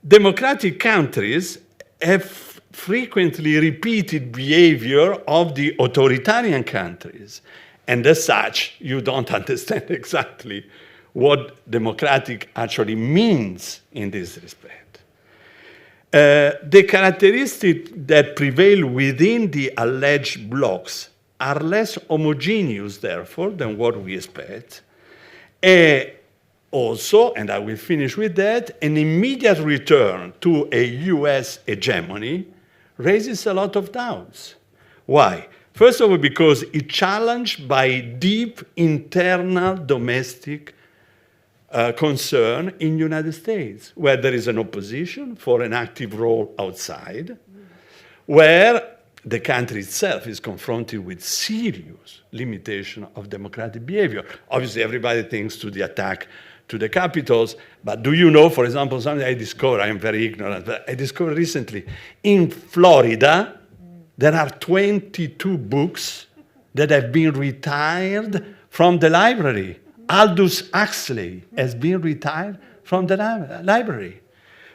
democratic countries have frequently repeated behavior of the authoritarian countries. And as such, you don't understand exactly what democratic actually means in this respect. The characteristics that prevail within the alleged blocks are less homogeneous, therefore, than what we expect. Also, and I will finish with that, an immediate return to a US hegemony raises a lot of doubts. Why? First of all, because it's challenged by deep internal domestic concern in United States, where there is an opposition for an active role outside, where the country itself is confronted with serious limitation of democratic behavior. Obviously, everybody thinks to the attack to the capitals, but do you know, for example, something I discovered, I am very ignorant, but I discovered recently, in Florida, there are 22 books that have been retired from the library. Aldous Huxley has been retired from the library.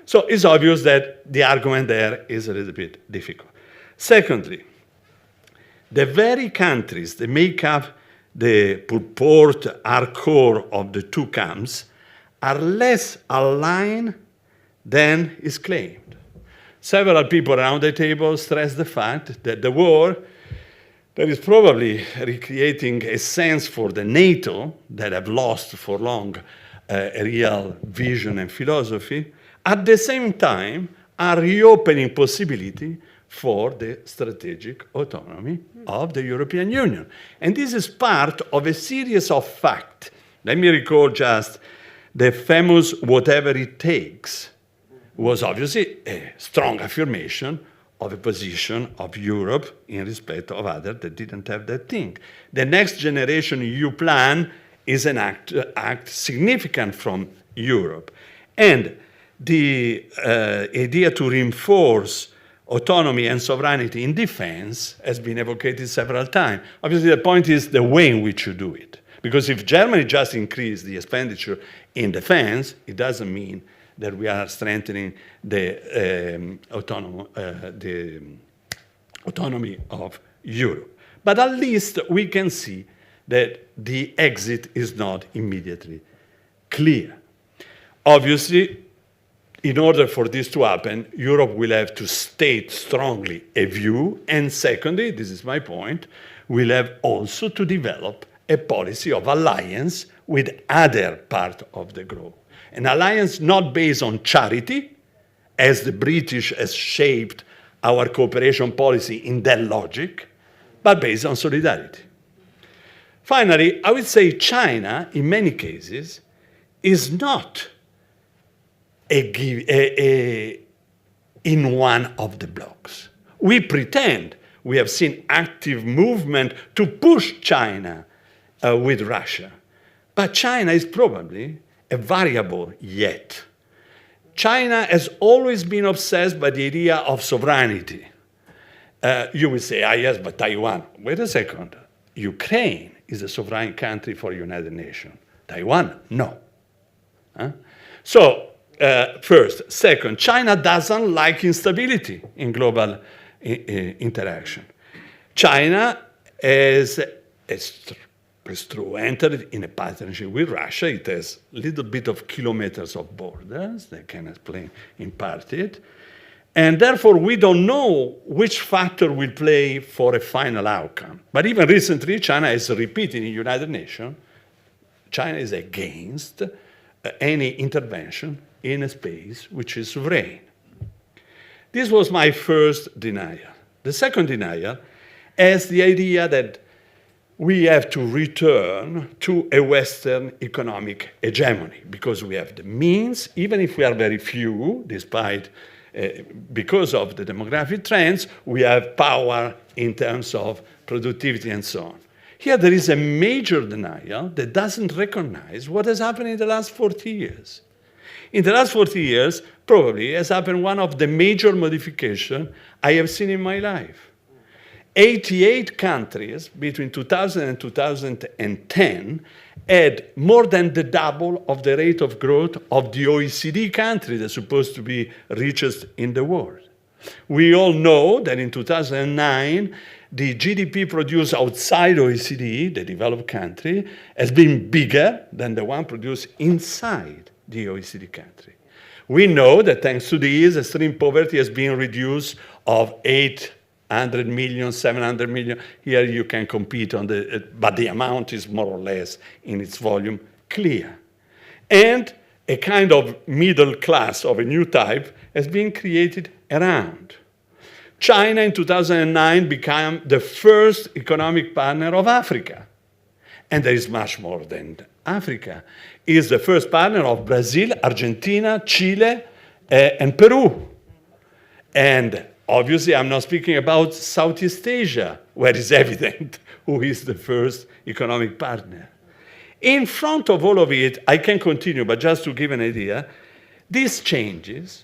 So it's obvious that the argument there is a little bit difficult. Secondly, the very countries that make up the purport, core of the two camps are less aligned than is claimed. Several people around the table stress the fact that the war that is probably recreating a sense for the NATO that have lost for long a real vision and philosophy, at the same time are reopening possibility for the strategic autonomy of the European Union. And this is part of a series of facts. Let me recall just the famous whatever it takes was obviously a strong affirmation of a position of Europe in respect of others that didn't have that thing. The Next Generation EU plan is an act significant from Europe. And the idea to reinforce autonomy and sovereignty in defense has been evocated several times. Obviously, the point is the way in which you do it. Because if Germany just increased the expenditure in defense, it doesn't mean that we are strengthening the autonomy of Europe. But at least we can see that the exit is not immediately clear. Obviously, in order for this to happen, Europe will have to state strongly a view, and secondly, this is my point, will have also to develop a policy of alliance with other parts of the globe. An alliance not based on charity, as the British has shaped our cooperation policy in that logic, but based on solidarity. Finally, I would say China, in many cases, is not in one of the blocks. We pretend we have seen active movement to push China with Russia, but China is probably a variable yet. China has always been obsessed by the idea of sovereignty. You will say, yes, but Taiwan. Wait a second. Ukraine is a sovereign country for United Nations. Taiwan, no. So, first. Second, China doesn't like instability in global interaction. China is entered in a partnership with Russia. It has a little bit of kilometers of borders that can explain in part it. And therefore, we don't know which factor will play for a final outcome. But even recently, China is repeating in United Nations, China is against any intervention in a space which is sovereign. This was my first denial. The second denial is the idea that we have to return to a Western economic hegemony because we have the means, even if we are very few, despite, because of the demographic trends, we have power in terms of productivity and so on. Here there is a major denial that doesn't recognize what has happened in the last 40 years. In the last 40 years, probably has happened one of the major modifications I have seen in my life. 88 countries between 2000 and 2010 had more than the double of the rate of growth of the OECD country that's supposed to be richest in the world. We all know that in 2009, the GDP produced outside OECD, the developed country, has been bigger than the one produced inside the OECD country. We know that thanks to this, extreme poverty has been reduced of 800 million, 700 million. Here you can compete on but the amount is more or less in its volume clear. And a kind of middle class of a new type has been created around. China in 2009 became the first economic partner of Africa. And there is much more than Africa. It is the first partner of Brazil, Argentina, Chile, and Peru. And obviously, I'm not speaking about Southeast Asia, where it's evident who is the first economic partner. In front of all of it, I can continue, but just to give an idea, these changes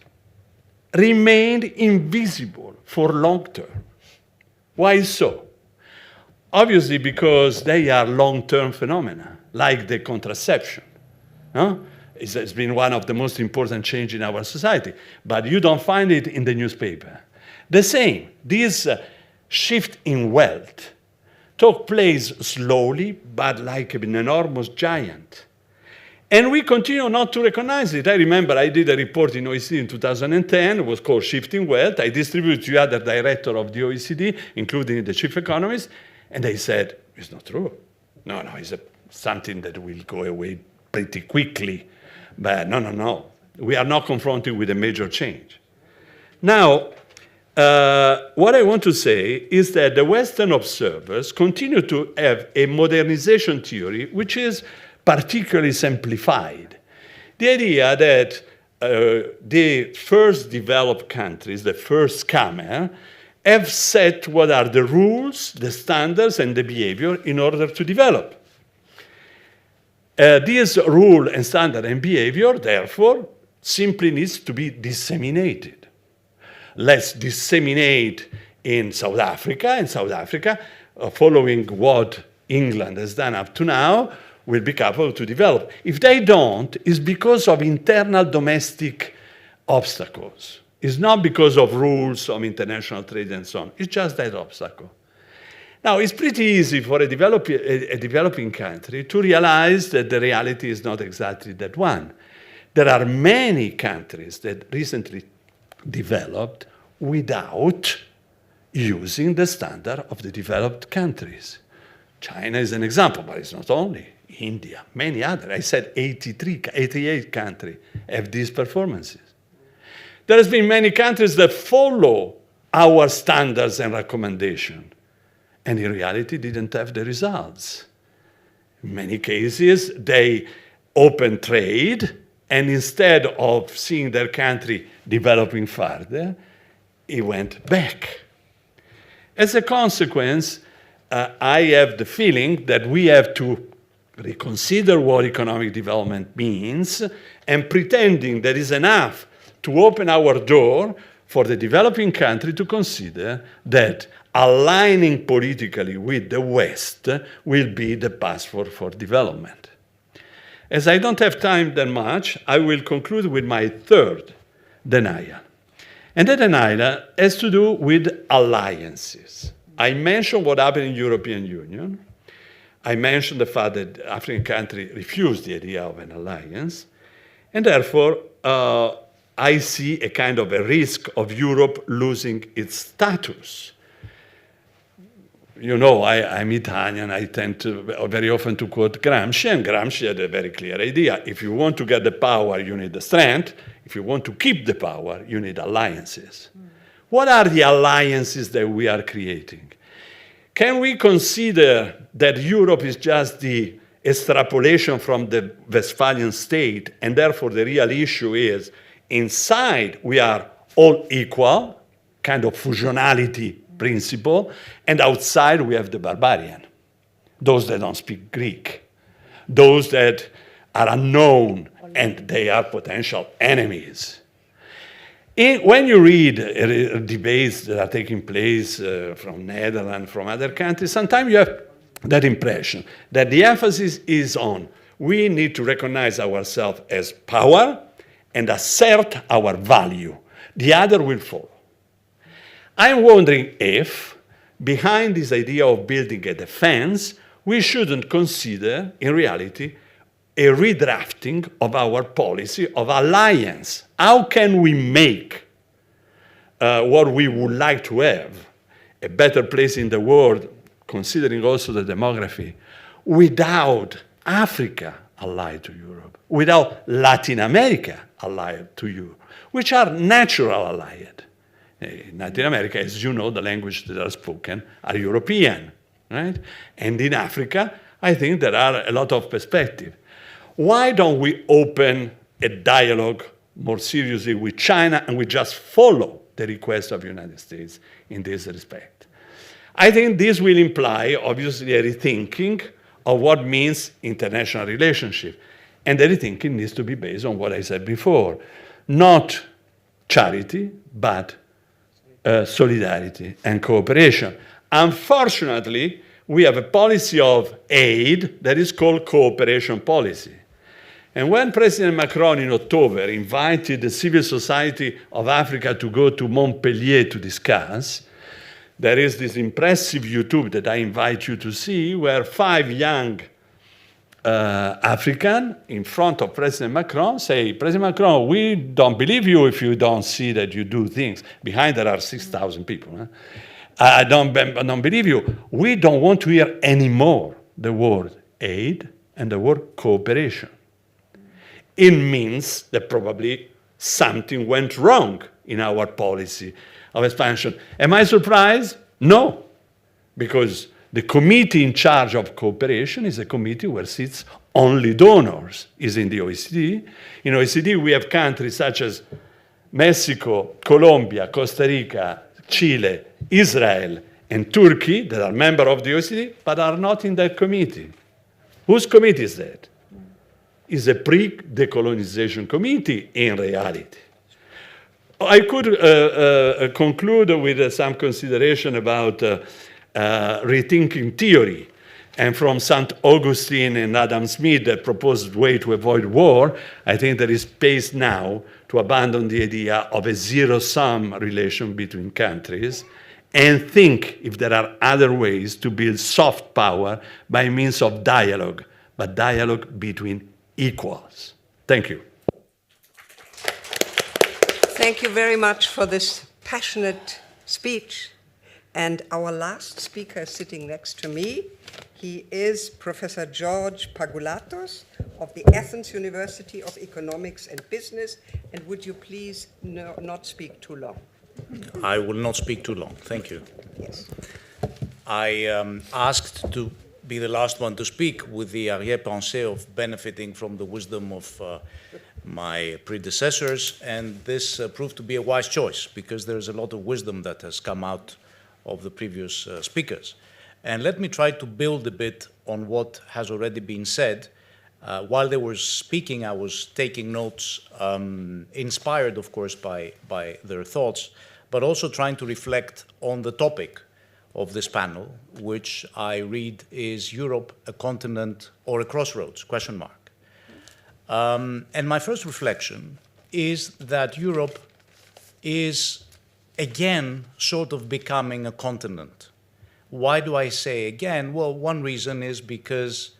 remained invisible for long term. Why so? Obviously, because they are long-term phenomena, like the contraception. No? It's been one of the most important changes in our society, but you don't find it in the newspaper. The same, this shift in wealth took place slowly, but like an enormous giant. And we continue not to recognize it. I remember I did a report in OECD in 2010. It was called Shifting Wealth. I distributed to the other director of the OECD, including the chief economist, and they said, it's not true. No, it's something that will go away pretty quickly. But no. We are not confronted with a major change. Now, what I want to say is that the Western observers continue to have a modernization theory which is particularly simplified. The idea that the first developed countries, the first comer, have set what are the rules, the standards, and the behavior in order to develop. This rule and standard and behavior, therefore, simply needs to be disseminated. Let's disseminate in South Africa, following what England has done up to now, will be capable to develop. If they don't, it's because of internal domestic obstacles. It's not because of rules of international trade and so on. It's just that obstacle. Now, it's pretty easy for a developing country to realize that the reality is not exactly that one. There are many countries that recently developed without using the standard of the developed countries. China is an example, but it's not only. India, many others. I said 88 countries have these performances. There has been many countries that follow our standards and recommendations, and in reality didn't have the results. In many cases, they opened trade, and instead of seeing their country developing further, it went back. As a consequence, I have the feeling that we have to reconsider what economic development means, and pretending that is enough to open our door for the developing country to consider that aligning politically with the West will be the passport for development. As I don't have time that much, I will conclude with my third denial. And that denial has to do with alliances. I mentioned what happened in the European Union. I mentioned the fact that African countries refused the idea of an alliance, and therefore I see a kind of a risk of Europe losing its status. You know, I'm Italian, I tend to very often to quote Gramsci, and Gramsci had a very clear idea. If you want to get the power, you need the strength. If you want to keep the power, you need alliances. What are the alliances that we are creating? Can we consider that Europe is just the extrapolation from the Westphalian state, and therefore the real issue is inside we are all equal, kind of fusionality principle, and outside we have the barbarian, those that don't speak Greek, those that are unknown, and they are potential enemies. When you read debates that are taking place from Netherlands, from other countries, sometimes you have that impression that the emphasis is on we need to recognize ourselves as power and assert our value. The other will follow. I'm wondering if, behind this idea of building a defense, we shouldn't consider, in reality, a redrafting of our policy of alliance. How can we make what we would like to have, a better place in the world, considering also the demography, without Africa allied to Europe, without Latin America allied to Europe, which are natural allied. In Latin America, as you know, the languages that are spoken are European, right? And in Africa, I think there are a lot of perspectives. Why don't we open a dialogue more seriously with China and we just follow the request of the United States in this respect? I think this will imply, obviously, a rethinking of what means international relationship. And the rethinking needs to be based on what I said before. Not charity, but solidarity and cooperation. Unfortunately, we have a policy of aid that is called cooperation policy. And when President Macron in October invited the civil society of Africa to go to Montpellier to discuss, there is this impressive YouTube that I invite you to see where 5 young Africans in front of President Macron say, President Macron, we don't believe you if you don't see that you do things. Behind there are 6,000 people. Huh? I don't believe you. We don't want to hear anymore the word aid and the word cooperation. It means that probably something went wrong in our policy of expansion. Am I surprised? No, because the committee in charge of cooperation is a committee where sits only donors, is in the OECD. In OECD, we have countries such as Mexico, Colombia, Costa Rica, Chile, Israel, and Turkey that are members of the OECD, but are not in that committee. Whose committee is that? Is a pre-decolonization committee in reality. I could conclude with some consideration about rethinking theory. And from St. Augustine and Adam Smith, the proposed way to avoid war, I think there is space now to abandon the idea of a zero-sum relation between countries and think if there are other ways to build soft power by means of dialogue, but dialogue between equals. Thank you. Thank you very much for this passionate speech. And our last speaker is sitting next to me. He is Professor George Pagoulatos of the Athens University of Economics and Business. And would you please not speak too long? I will not speak too long. Thank you. Yes. I asked to be the last one to speak with the arrière-pensée of benefiting from the wisdom of my predecessors, and this proved to be a wise choice because there's a lot of wisdom that has come out of the previous speakers. And let me try to build a bit on what has already been said. While they were speaking, I was taking notes, inspired, of course, by their thoughts, but also trying to reflect on the topic of this panel, which I read is Europe a continent or a crossroads, question mark. And my first reflection is that Europe is again sort of becoming a continent. Why do I say again? Well, one reason is because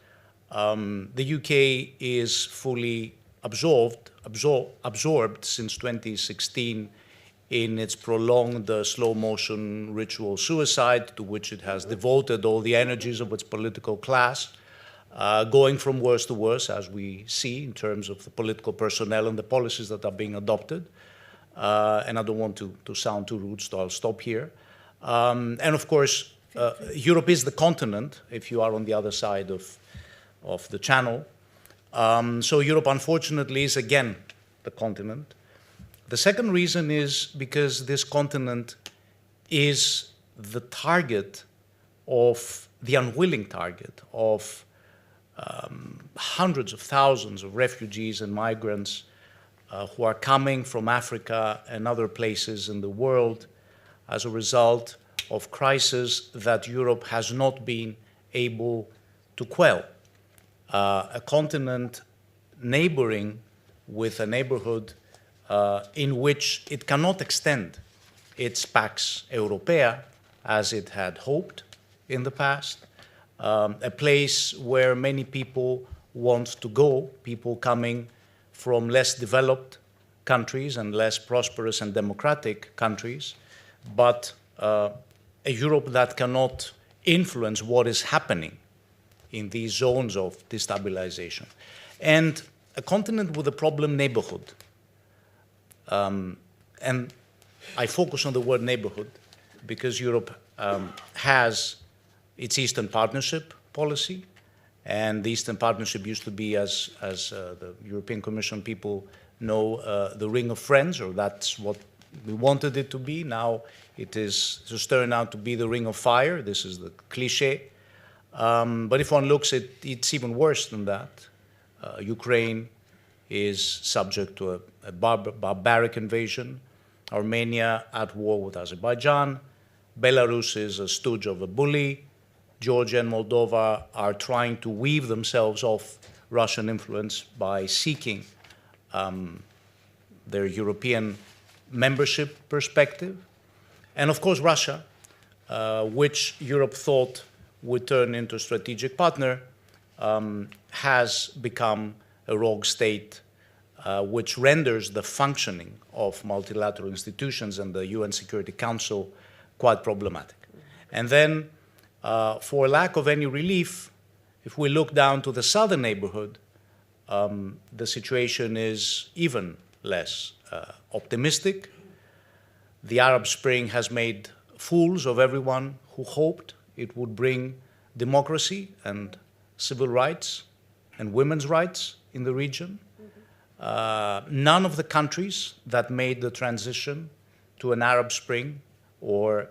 the UK is fully absorbed since 2016 in its prolonged slow-motion ritual suicide, to which it has devoted all the energies of its political class, going from worse to worse, as we see in terms of the political personnel and the policies that are being adopted. And I don't want to sound too rude, so I'll stop here. And of course, Europe is the continent, if you are on the other side of the channel. So Europe, unfortunately, is again the continent. The second reason is because this continent is the target of, the unwilling target of hundreds of thousands of refugees and migrants who are coming from Africa and other places in the world as a result of crises that Europe has not been able to quell. A continent neighboring with a neighborhood in which it cannot extend its Pax Europea as it had hoped in the past, a place where many people want to go, people coming from less developed countries and less prosperous and democratic countries, but a Europe that cannot influence what is happening in these zones of destabilization. And a continent with a problem neighborhood. And I focus on the word neighborhood because Europe has its Eastern Partnership policy, and the Eastern Partnership used to be, as the European Commission people know, the ring of friends, or that's what we wanted it to be. Now it is just turned out to be the ring of fire. This is the cliche. But if one looks at it, it's even worse than that. Ukraine is subject to a barbaric invasion. Armenia at war with Azerbaijan. Belarus is a stooge of a bully. Georgia and Moldova are trying to weave themselves off Russian influence by seeking their European membership perspective. And of course, Russia, which Europe thought would turn into a strategic partner, has become a rogue state, which renders the functioning of multilateral institutions and the UN Security Council quite problematic. And then, for lack of any relief, if we look down to the southern neighborhood, the situation is even less optimistic. The Arab Spring has made fools of everyone who hoped it would bring democracy and civil rights and women's rights in the region. None of the countries that made the transition to an Arab Spring or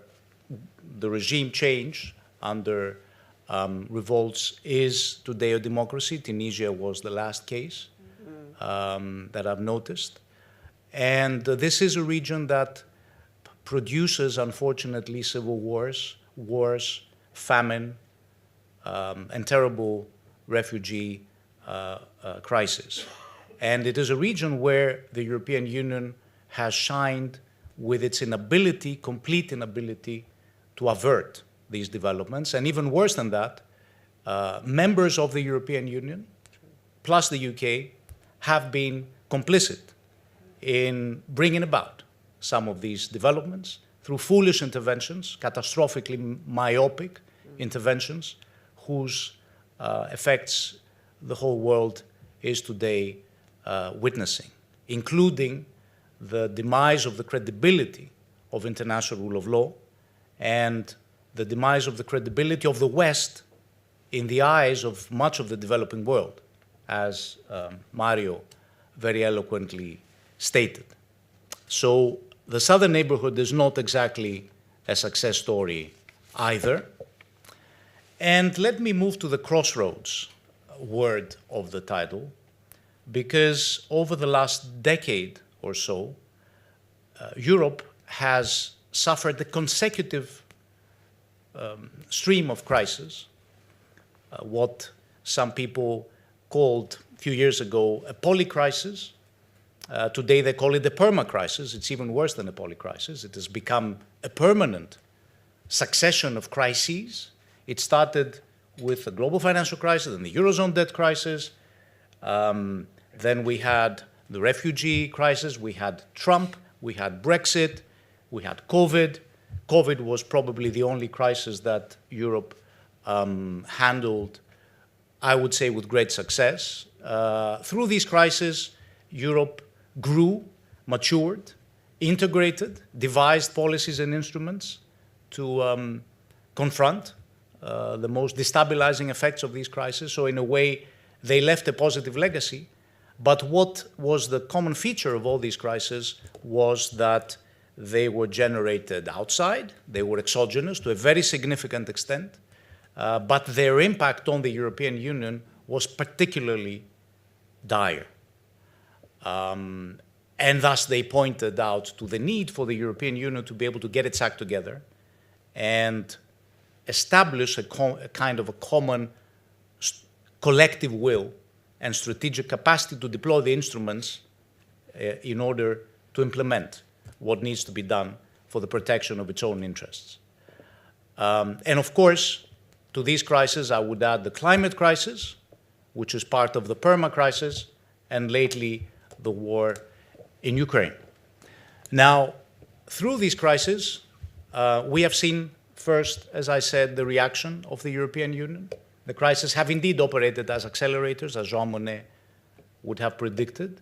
the regime change under revolts is today a democracy. Tunisia was the last case that I've noticed. And this is a region that produces, unfortunately, civil wars, famine, and terrible refugee crisis. And it is a region where the European Union has shined with its inability, complete inability, to avert these developments. And even worse than that, members of the European Union, plus the UK, have been complicit in bringing about some of these developments through foolish interventions, catastrophically myopic interventions, whose effects the whole world is today witnessing, including the demise of the credibility of international rule of law and the demise of the credibility of the West in the eyes of much of the developing world, as Mario very eloquently stated. So the southern neighborhood is not exactly a success story either. And let me move to the crossroads word of the title, because over the last decade or so, Europe has suffered a consecutive stream of crises, what some people called a few years ago a polycrisis. Today they call it a perma-crisis. It's even worse than a polycrisis. It has become a permanent succession of crises. It started with the global financial crisis and the Eurozone debt crisis. Then we had the refugee crisis, we had Trump, we had Brexit, we had COVID. COVID was probably the only crisis that Europe handled, I would say, with great success. Through these crises, Europe grew, matured, integrated, devised policies and instruments to confront the most destabilizing effects of these crises. So in a way, they left a positive legacy. But what was the common feature of all these crises was that they were generated outside, they were exogenous to a very significant extent, but their impact on the European Union was particularly dire. And thus they pointed out to the need for the European Union to be able to get its act together and establish a kind of a common collective will and strategic capacity to deploy the instruments in order to implement what needs to be done for the protection of its own interests. And of course, to these crises, I would add the climate crisis, which is part of the perma crisis, and lately the war in Ukraine. Now, through these crises, we have seen first, as I said, the reaction of the European Union. The crises have indeed operated as accelerators, as Jean Monnet would have predicted.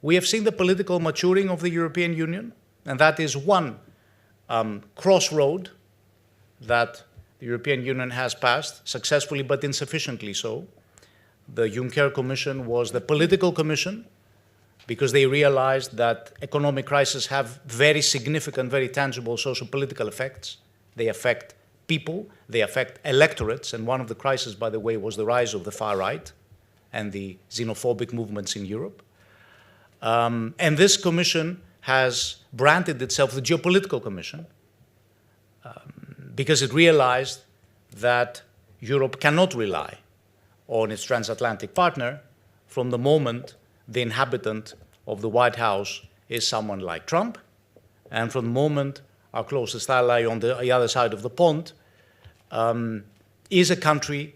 We have seen the political maturing of the European Union And that is one crossroad that the European Union has passed, successfully but insufficiently so. The Juncker Commission was the political commission because they realized that economic crises have very significant, very tangible socio-political effects. They affect people, they affect electorates, and one of the crises, by the way, was the rise of the far right and the xenophobic movements in Europe. And this commission has branded itself the Geopolitical Commission because it realized that Europe cannot rely on its transatlantic partner from the moment the inhabitant of the White House is someone like Trump, and from the moment our closest ally on the other side of the pond is a country,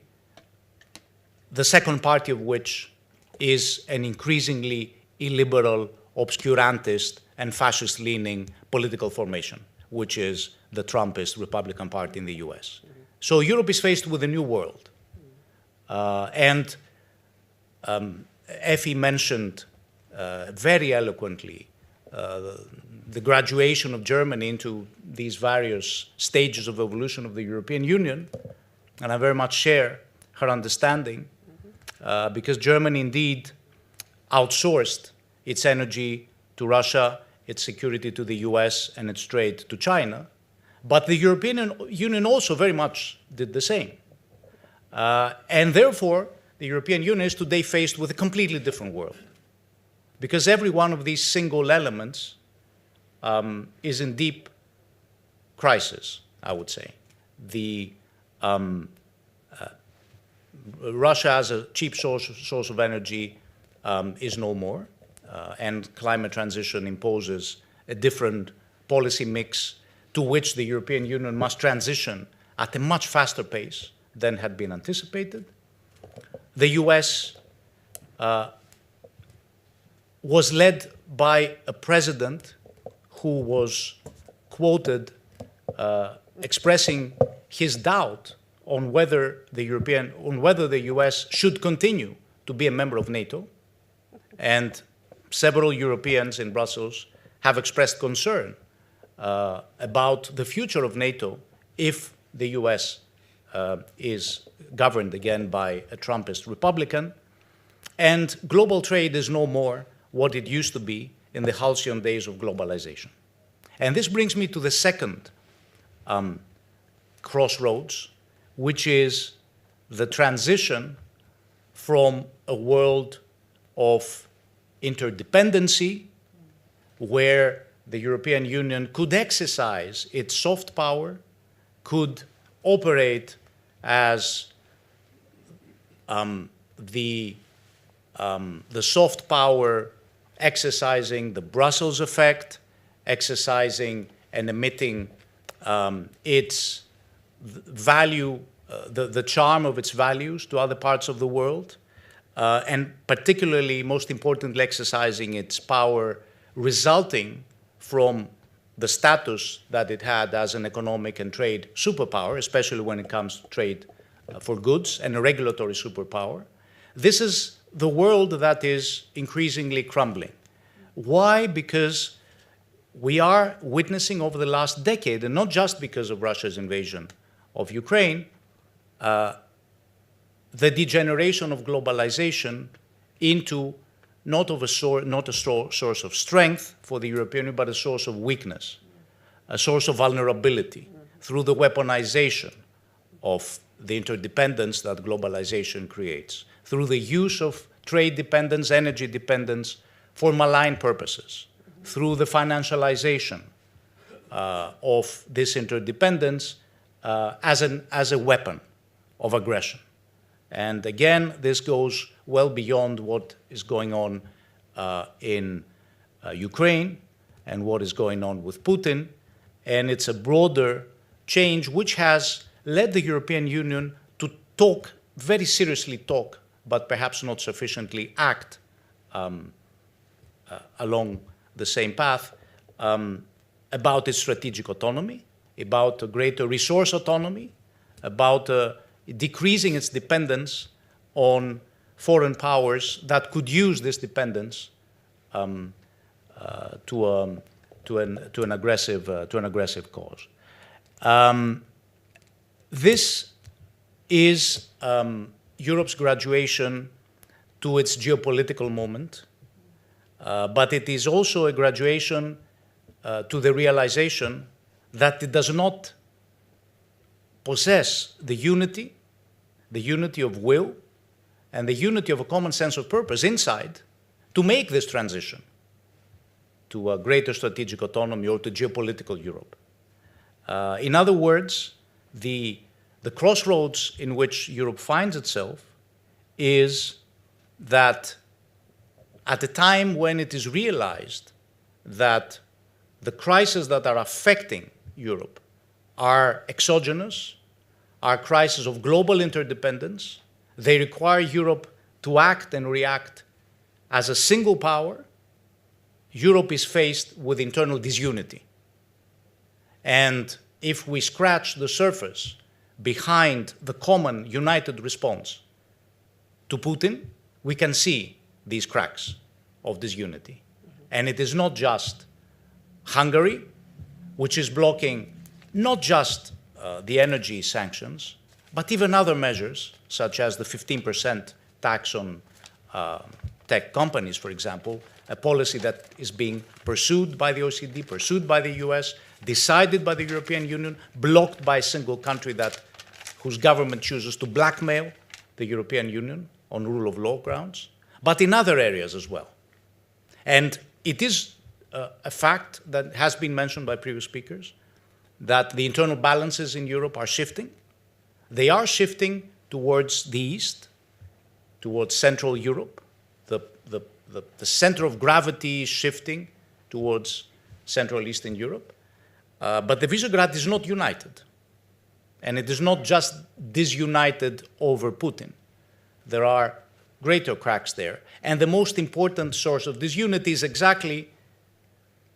the second party of which is an increasingly illiberal, obscurantist, and fascist-leaning political formation, which is the Trumpist Republican Party in the US. So Europe is faced with a new world. Effie mentioned very eloquently the graduation of Germany into these various stages of evolution of the European Union, and I very much share her understanding, because Germany indeed outsourced its energy to Russia, its security to the US, and its trade to China. But the European Union also very much did the same. And therefore, the European Union is today faced with a completely different world, because every one of these single elements is in deep crisis, I would say. Russia as a cheap source of energy is no more, and climate transition imposes a different policy mix to which the European Union must transition at a much faster pace than had been anticipated. The US was led by a president who was quoted expressing his doubt on whether the US should continue to be a member of NATO. And several Europeans in Brussels have expressed concern about the future of NATO if the US is governed again by a Trumpist Republican. And global trade is no more what it used to be in the halcyon days of globalization. And this brings me to the second crossroads, which is the transition from a world of interdependency, where the European Union could exercise its soft power, could operate as the soft power exercising the Brussels effect, exercising and emitting its value, the charm of its values to other parts of the world, and particularly, most importantly, exercising its power resulting from the status that it had as an economic and trade superpower, especially when it comes to trade for goods, and a regulatory superpower. This is the world that is increasingly crumbling. Why? Because we are witnessing over the last decade, and not just because of Russia's invasion of Ukraine, the degeneration of globalization into not a source of strength for the European Union, but a source of weakness, a source of vulnerability through the weaponization of the interdependence that globalization creates, through the use of trade dependence, energy dependence for malign purposes, through the financialization of this interdependence as a weapon of aggression. And again, this goes well beyond what is going on in Ukraine and what is going on with Putin. And it's a broader change which has led the European Union to talk, very seriously talk, but perhaps not sufficiently act along the same path about its strategic autonomy, about a greater resource autonomy, about decreasing its dependence on foreign powers that could use this dependence to to an aggressive cause. This is Europe's graduation to its geopolitical moment, but it is also a graduation to the realization that it does not possess the unity of will, and the unity of a common sense of purpose inside to make this transition to a greater strategic autonomy or to geopolitical Europe. In other words, the crossroads in which Europe finds itself is that at a time when it is realized that the crises that are affecting Europe are exogenous, are crises of global interdependence. They require Europe to act and react as a single power. Europe is faced with internal disunity. And if we scratch the surface behind the common united response to Putin, we can see these cracks of disunity. And it is not just Hungary, which is blocking not just the energy sanctions, but even other measures, such as the 15% tax on tech companies, for example, a policy that is being pursued by the OECD, pursued by the US, decided by the European Union, blocked by a single country whose government chooses to blackmail the European Union on rule of law grounds, but in other areas as well. And it is a fact that has been mentioned by previous speakers, that the internal balances in Europe are shifting. They are shifting towards the East, towards Central Europe. The center of gravity is shifting towards Central Eastern Europe. But the Visegrad is not united. And it is not just disunited over Putin. There are greater cracks there. And the most important source of disunity is exactly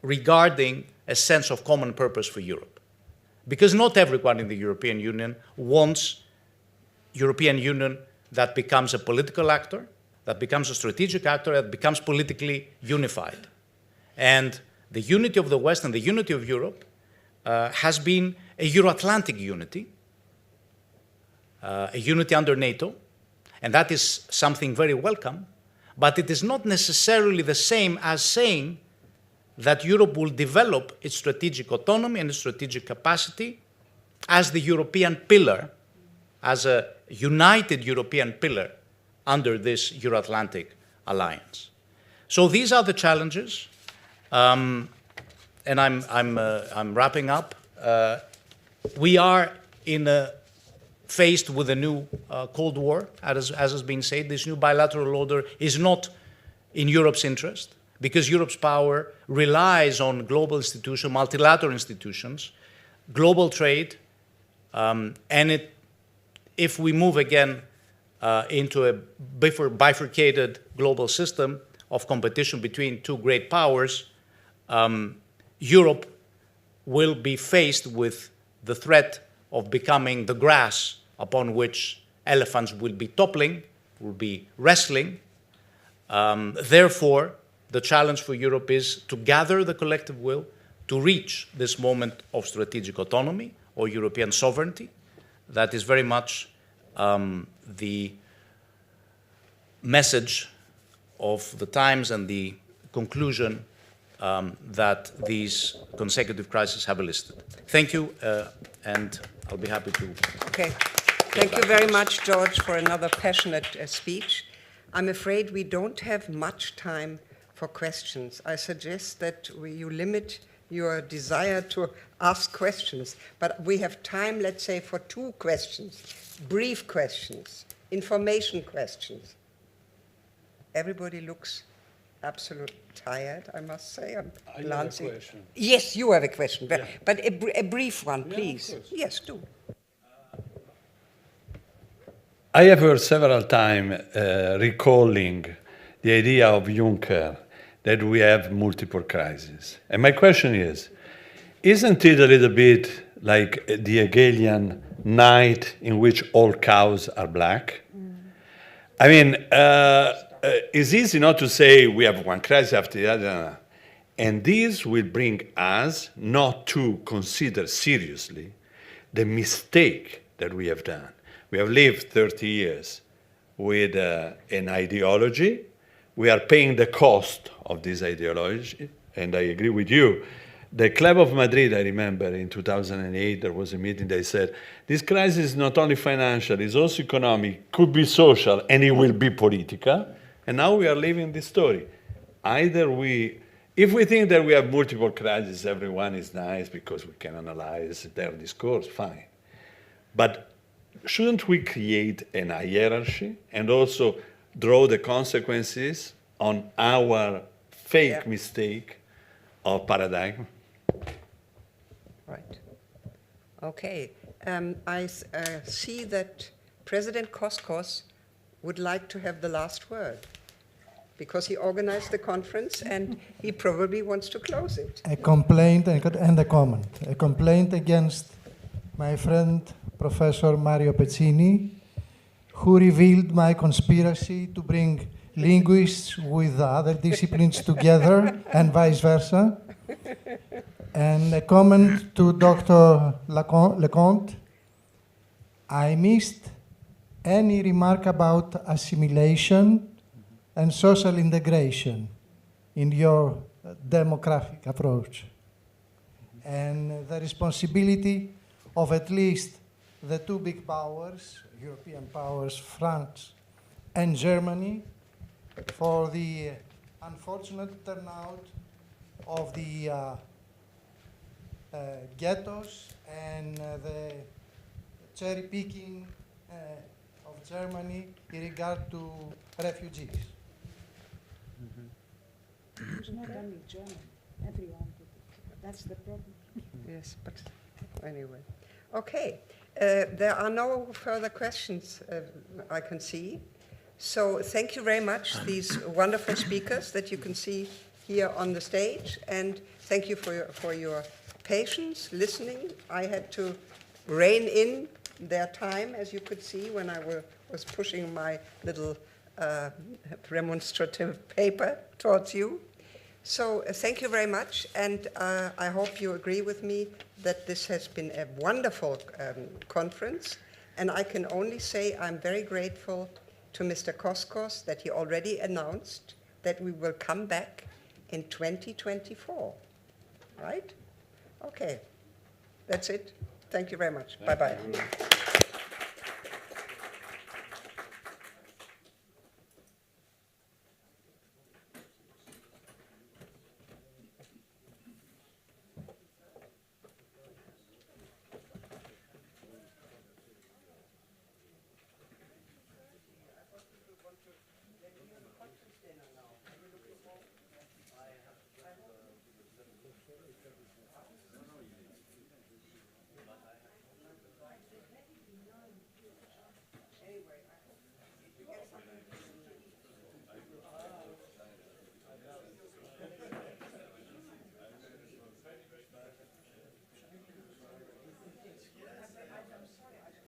regarding a sense of common purpose for Europe. Because not everyone in the European Union wants European Union that becomes a political actor, that becomes a strategic actor, that becomes politically unified. And the unity of the West and the unity of Europe has been a Euro-Atlantic unity, a unity under NATO, and that is something very welcome, but it is not necessarily the same as saying that Europe will develop its strategic autonomy and its strategic capacity as the European pillar, as a united European pillar under this Euro-Atlantic alliance. So these are the challenges, and I'm wrapping up. We are faced with a new Cold War, as has been said. This new bilateral order is not in Europe's interest, because Europe's power relies on global institutions, multilateral institutions, global trade, and if we move again into a bifurcated global system of competition between two great powers, Europe will be faced with the threat of becoming the grass upon which elephants will be toppling, will be wrestling. Therefore, the challenge for Europe is to gather the collective will to reach this moment of strategic autonomy or European sovereignty. That is very much the message of the times and the conclusion that these consecutive crises have elicited. Thank you, and I'll be happy to. Okay. Thank you very much, George, for another passionate speech. I'm afraid we don't have much time for questions. I suggest that you limit your desire to ask questions, but we have time, let's say, for 2 questions, brief questions, information questions. Everybody looks absolutely tired, I must say. I'm glancing. Have a question. Yes, you have a question, Yeah. but a brief one, please. Yes, do. I have heard several times recalling the idea of Juncker that we have multiple crises. And my question is, isn't it a little bit like the Hegelian night in which all cows are black? I mean, it's easy not to say we have one crisis after the other. And this will bring us not to consider seriously the mistake that we have done. We have lived 30 years with an ideology. We are paying the cost of this ideology, and I agree with you. The Club of Madrid, I remember in 2008, there was a meeting, they said, this crisis is not only financial, it's also economic, could be social, and it will be political. And now we are living this story. If we think that we have multiple crises, everyone is nice because we can analyze their discourse, fine. But shouldn't we create a hierarchy and also draw the consequences on our fake mistake of paradigm? Right. Okay. I see that President Koskos would like to have the last word because he organized the conference and he probably wants to close it. A complaint and a comment. A complaint against my friend Professor Mario Pezzini, who revealed my conspiracy to bring linguists with other disciplines together and vice versa. And a comment to Dr. Leconte. I missed any remark about assimilation and social integration in your demographic approach. And the responsibility of at least the two big powers, European powers, France and Germany, for the unfortunate turnout of the ghettos and the cherry picking of Germany in regard to refugees. It's not only German, everyone did it. That's the problem. Yes, but anyway. Okay, there are no further questions I can see. So thank you very much, these wonderful speakers that you can see here on the stage, and thank you for your patience, listening. I had to rein in their time, as you could see, when I was pushing my little remonstrative paper towards you. So thank you very much, and I hope you agree with me that this has been a wonderful conference, and I can only say I'm very grateful to Mr. Koskos that he already announced that we will come back in 2024, right? Okay, that's it. Thank you very much. Bye-bye.